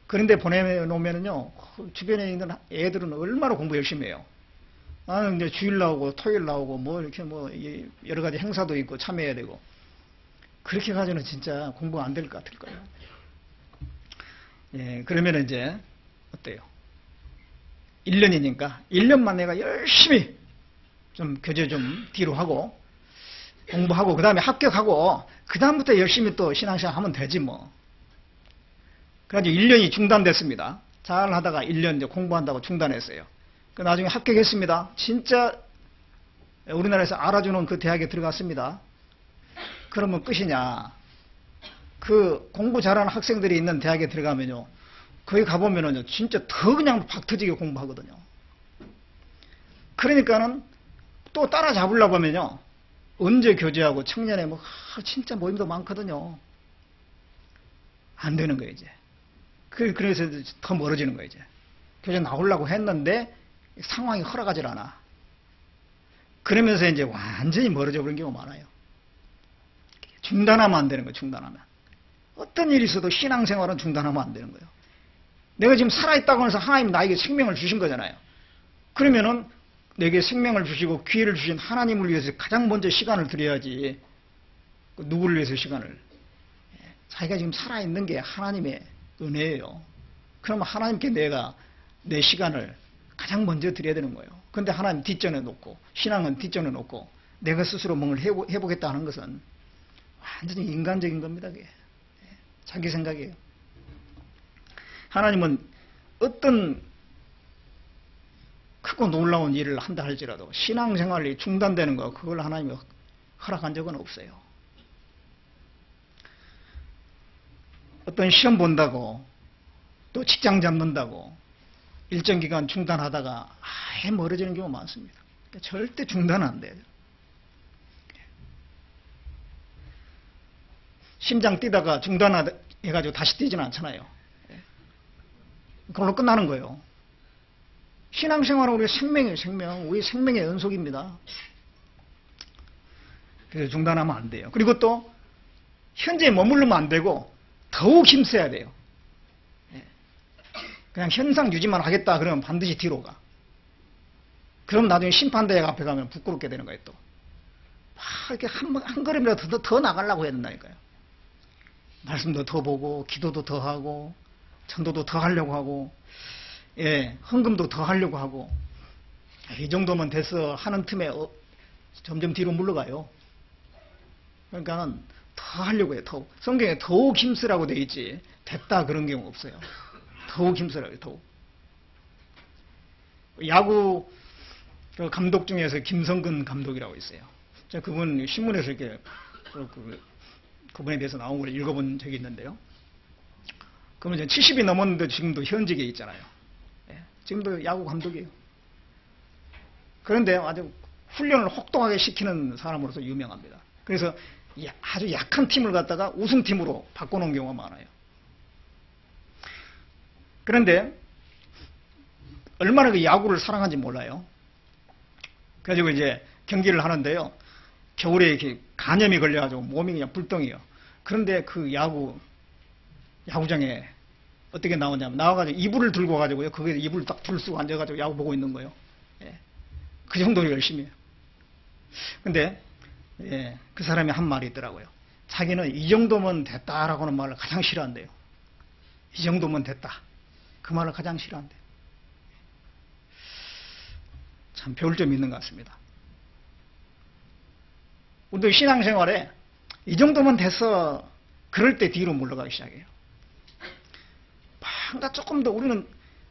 그런데 보내놓으면은요, 주변에 있는 애들은 얼마나 공부 열심히 해요. 나는 이제 주일 나오고 토요일 나오고 뭐 이렇게 뭐 여러 가지 행사도 있고 참여해야 되고 그렇게 가지고는 진짜 공부 안 될 것 같을 거예요. 그러면 이제 어때요? 1년이니까 1년만 내가 열심히 좀 교제 좀 뒤로 하고 공부하고 그 다음에 합격하고 그 다음부터 열심히 또 신앙생활 하면 되지 뭐. 그래가지고 1년이 중단됐습니다. 잘 하다가 1년 이제 공부한다고 중단했어요. 그 나중에 합격했습니다. 진짜 우리나라에서 알아주는 그 대학에 들어갔습니다. 그러면 끝이냐? 그 공부 잘하는 학생들이 있는 대학에 들어가면요, 거기 가보면은요, 진짜 더 그냥 박 터지게 공부하거든요. 그러니까는 또 따라잡으려고 하면요, 언제 교제하고 청년회 뭐 진짜 모임도 많거든요. 안 되는 거예요, 이제. 그래서 더 멀어지는 거예요, 이제. 교제 나오려고 했는데 상황이 허락하질 않아. 그러면서 이제 완전히 멀어져 버린 경우가 많아요. 중단하면 안 되는 거예요, 중단하면. 어떤 일이 있어도 신앙생활은 중단하면 안 되는 거예요. 내가 지금 살아있다고 해서 하나님 나에게 생명을 주신 거잖아요. 그러면은 내게 생명을 주시고 기회를 주신 하나님을 위해서 가장 먼저 시간을 드려야지. 누구를 위해서 시간을. 자기가 지금 살아있는 게 하나님의 은혜예요. 그러면 하나님께 내가 내 시간을 가장 먼저 드려야 되는 거예요. 그런데 하나님 뒷전에 놓고, 신앙은 뒷전에 놓고 내가 스스로 뭔가 해보겠다 하는 것은 완전히 인간적인 겁니다. 그게. 자기 생각이에요. 하나님은 어떤 크고 놀라운 일을 한다 할지라도 신앙생활이 중단되는 거, 그걸 하나님이 허락한 적은 없어요. 어떤 시험 본다고 또 직장 잡는다고 일정 기간 중단하다가 아예 멀어지는 경우가 많습니다. 그러니까 절대 중단은 안 돼요. 심장 뛰다가 중단해가지고 다시 뛰지는 않잖아요. 그걸로 끝나는 거예요. 신앙생활은 우리 생명이에요, 생명. 우리 생명의 연속입니다. 그래서 중단하면 안 돼요. 그리고 또 현재에 머무르면 안 되고 더욱 힘써야 돼요. 그냥 현상 유지만 하겠다 그러면 반드시 뒤로 가. 그럼 나중에 심판대회 앞에 가면 부끄럽게 되는 거예요, 또. 막 이렇게 한 걸음이라도 더 나가려고 해야 된다니까요. 말씀도 더 보고, 기도도 더 하고, 전도도 더 하려고 하고, 헌금도 더 하려고 하고. 이 정도면 됐어 하는 틈에 점점 뒤로 물러가요. 그러니까 더 하려고 해요. 성경에 더욱 힘쓰라고 돼 있지 됐다 그런 경우 없어요. 더욱 힘쓰라고 해요. 더욱. 야구 감독 중에서 김성근 감독이라고 있어요. 제가 그분 신문에서 이렇게 그분에 대해서 나온 걸 읽어본 적이 있는데요. 그러면 이제 70이 넘었는데 지금도 현직에 있잖아요. 지금도 야구 감독이에요. 그런데 아주 훈련을 혹독하게 시키는 사람으로서 유명합니다. 그래서 아주 약한 팀을 갖다가 우승팀으로 바꿔놓은 경우가 많아요. 그런데 얼마나 그 야구를 사랑하는지 몰라요. 그래가지고 이제 경기를 하는데요. 겨울에 이렇게 간염이 걸려가지고 몸이 그냥 불덩이에요. 그런데 그 야구장에 어떻게 나오냐면 나와가지고 이불을 들고 가지고요. 거기에 이불을 딱 둘 쓰고 앉아가지고 야구 보고 있는 거예요. 그 정도로 열심히 해요. 근데 그 사람이 한 말이 있더라고요. 자기는 이 정도면 됐다라고는 말을 가장 싫어한대요. 이 정도면 됐다. 그 말을 가장 싫어한대요. 참 배울 점이 있는 것 같습니다. 우리도 신앙생활에 이 정도면 됐어. 그럴 때 뒤로 물러가기 시작해요. 나 조금 더 우리는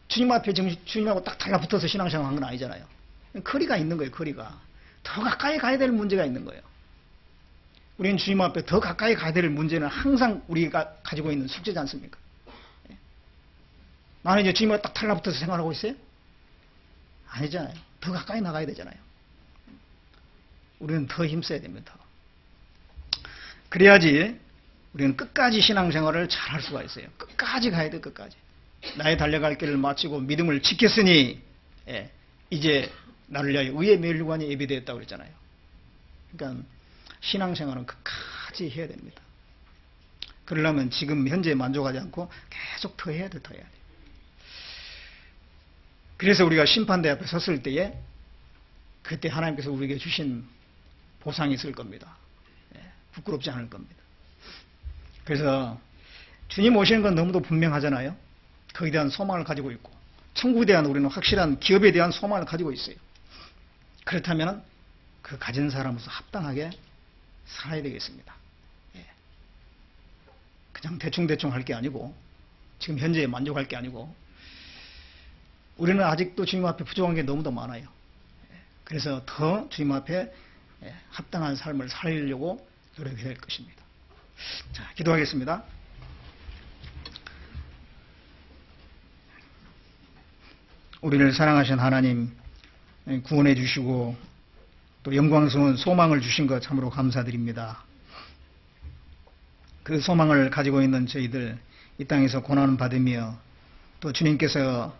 주님 앞에 주님하고 딱 달라붙어서 신앙생활 한 건 아니잖아요. 거리가 있는 거예요. 거리가. 더 가까이 가야 될 문제가 있는 거예요. 우리는 주님 앞에 더 가까이 가야 될 문제는 항상 우리가 가지고 있는 숙제지 않습니까? 나는 이제 주님하고 딱 달라붙어서 생활하고 있어요? 아니잖아요. 더 가까이 나가야 되잖아요. 우리는 더 힘써야 됩니다. 그래야지 우리는 끝까지 신앙생활을 잘 할 수가 있어요. 끝까지 가야 돼, 끝까지. 나의 달려갈 길을 마치고 믿음을 지켰으니 이제 나를 위하여 의의 멸류관이 예비되었다고 그랬잖아요. 그러니까 신앙생활은 끝까지 해야 됩니다. 그러려면 지금 현재에 만족하지 않고 계속 더 해야 돼, 더 해야 돼. 그래서 우리가 심판대 앞에 섰을 때에 그때 하나님께서 우리에게 주신 보상이 있을 겁니다. 부끄럽지 않을 겁니다. 그래서 주님 오시는 건 너무도 분명하잖아요. 거기에 대한 소망을 가지고 있고 천국에 대한 우리는 확실한 기업에 대한 소망을 가지고 있어요. 그렇다면 그 가진 사람으로서 합당하게 살아야 되겠습니다. 그냥 대충대충 할 게 아니고 지금 현재에 만족할 게 아니고 우리는 아직도 주님 앞에 부족한 게 너무도 많아요. 그래서 더 주님 앞에 합당한 삶을 살리려고 노력해야 될 것입니다. 자, 기도하겠습니다. 우리를 사랑하신 하나님, 구원해 주시고 또 영광스러운 소망을 주신 것 참으로 감사드립니다. 그 소망을 가지고 있는 저희들 이 땅에서 고난을 받으며 또 주님께서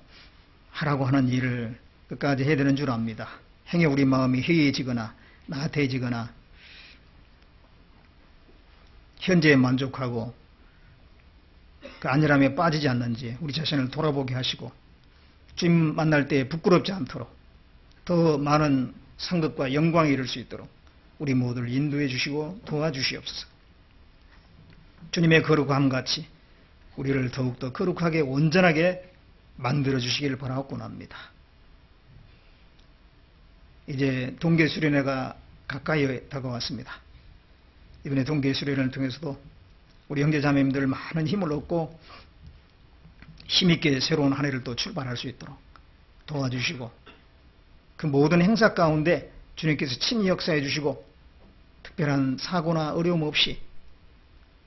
하라고 하는 일을 끝까지 해야 되는 줄 압니다. 행여 우리 마음이 해이해지거나 나태해지거나 현재에 만족하고 그 안일함에 빠지지 않는지 우리 자신을 돌아보게 하시고 주님 만날 때 부끄럽지 않도록 더 많은 상급과 영광에 이를 수 있도록 우리 모두를 인도해 주시고 도와주시옵소서. 주님의 거룩함 같이 우리를 더욱더 거룩하게 온전하게 만들어 주시기를 바라옵곤 합니다. 이제 동계수련회가 가까이 다가왔습니다. 이번에 동계수련회를 통해서도 우리 형제자매님들 많은 힘을 얻고 힘있게 새로운 한 해를 또 출발할 수 있도록 도와주시고 그 모든 행사 가운데 주님께서 친히 역사해 주시고 특별한 사고나 어려움 없이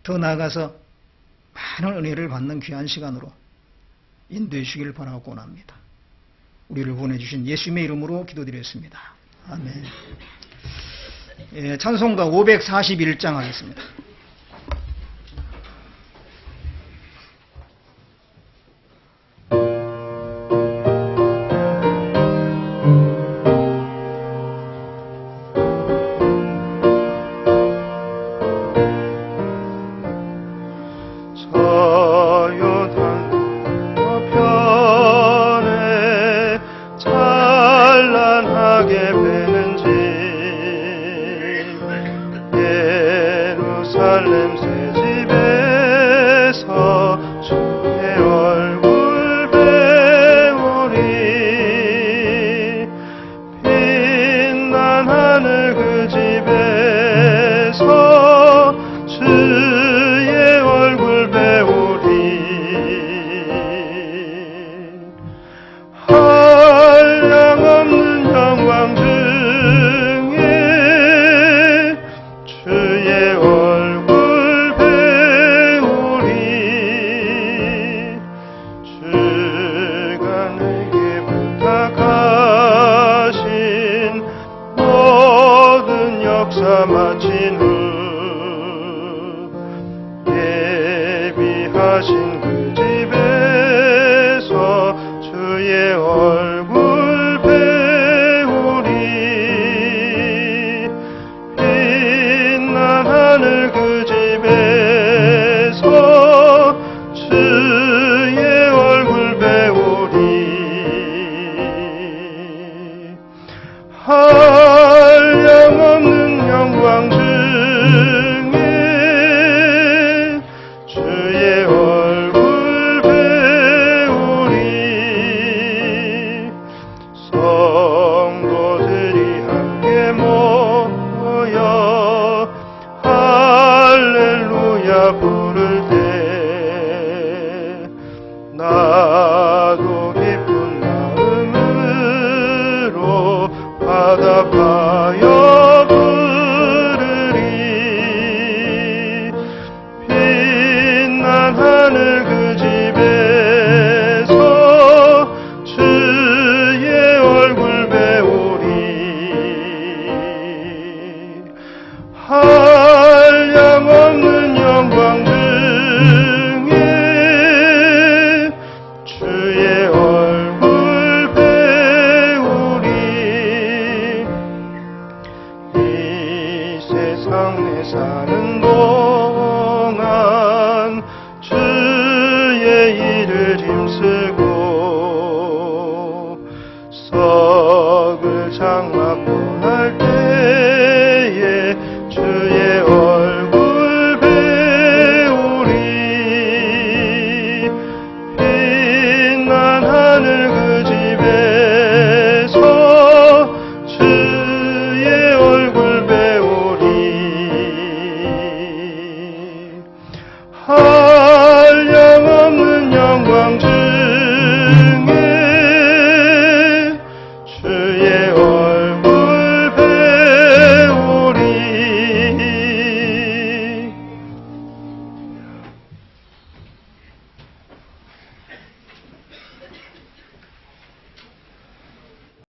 더 나아가서 많은 은혜를 받는 귀한 시간으로 인도해 주시기를 바라고 합니다. 우리를 구원해 주신 예수님의 이름으로 기도드렸습니다. 아멘. 찬송가 541장 하겠습니다. 예루살렘 새 집에서 주의 얼굴 배우리 빛난 하늘 그 집에서 주의 얼굴 배우리 한량없는 영광 중에 주의 얼굴 배우리 주가 내게 부탁하신 모든 역사 마친 후 예비하신 그 집에서 주의 얼굴 배우리 빛난 하늘 그 집에서 주의 얼굴 배우리 한량없는 영광 중에 주의 얼굴 배우리 성도들이 함께 모여 할렐루야 부를 때 나도 기쁜 마음으로 화답하여 부르리 빛난 하늘 그 집에서 주의 얼굴 배우리 한량없는 영광 중에 주의 얼굴 배우리 이 세상 내 사는 동안 주의 일을 힘쓰고 썩을 장막고 할 때에 주의 얼굴 배우리 빛난 하늘 그 집에서 주의 얼굴 배우리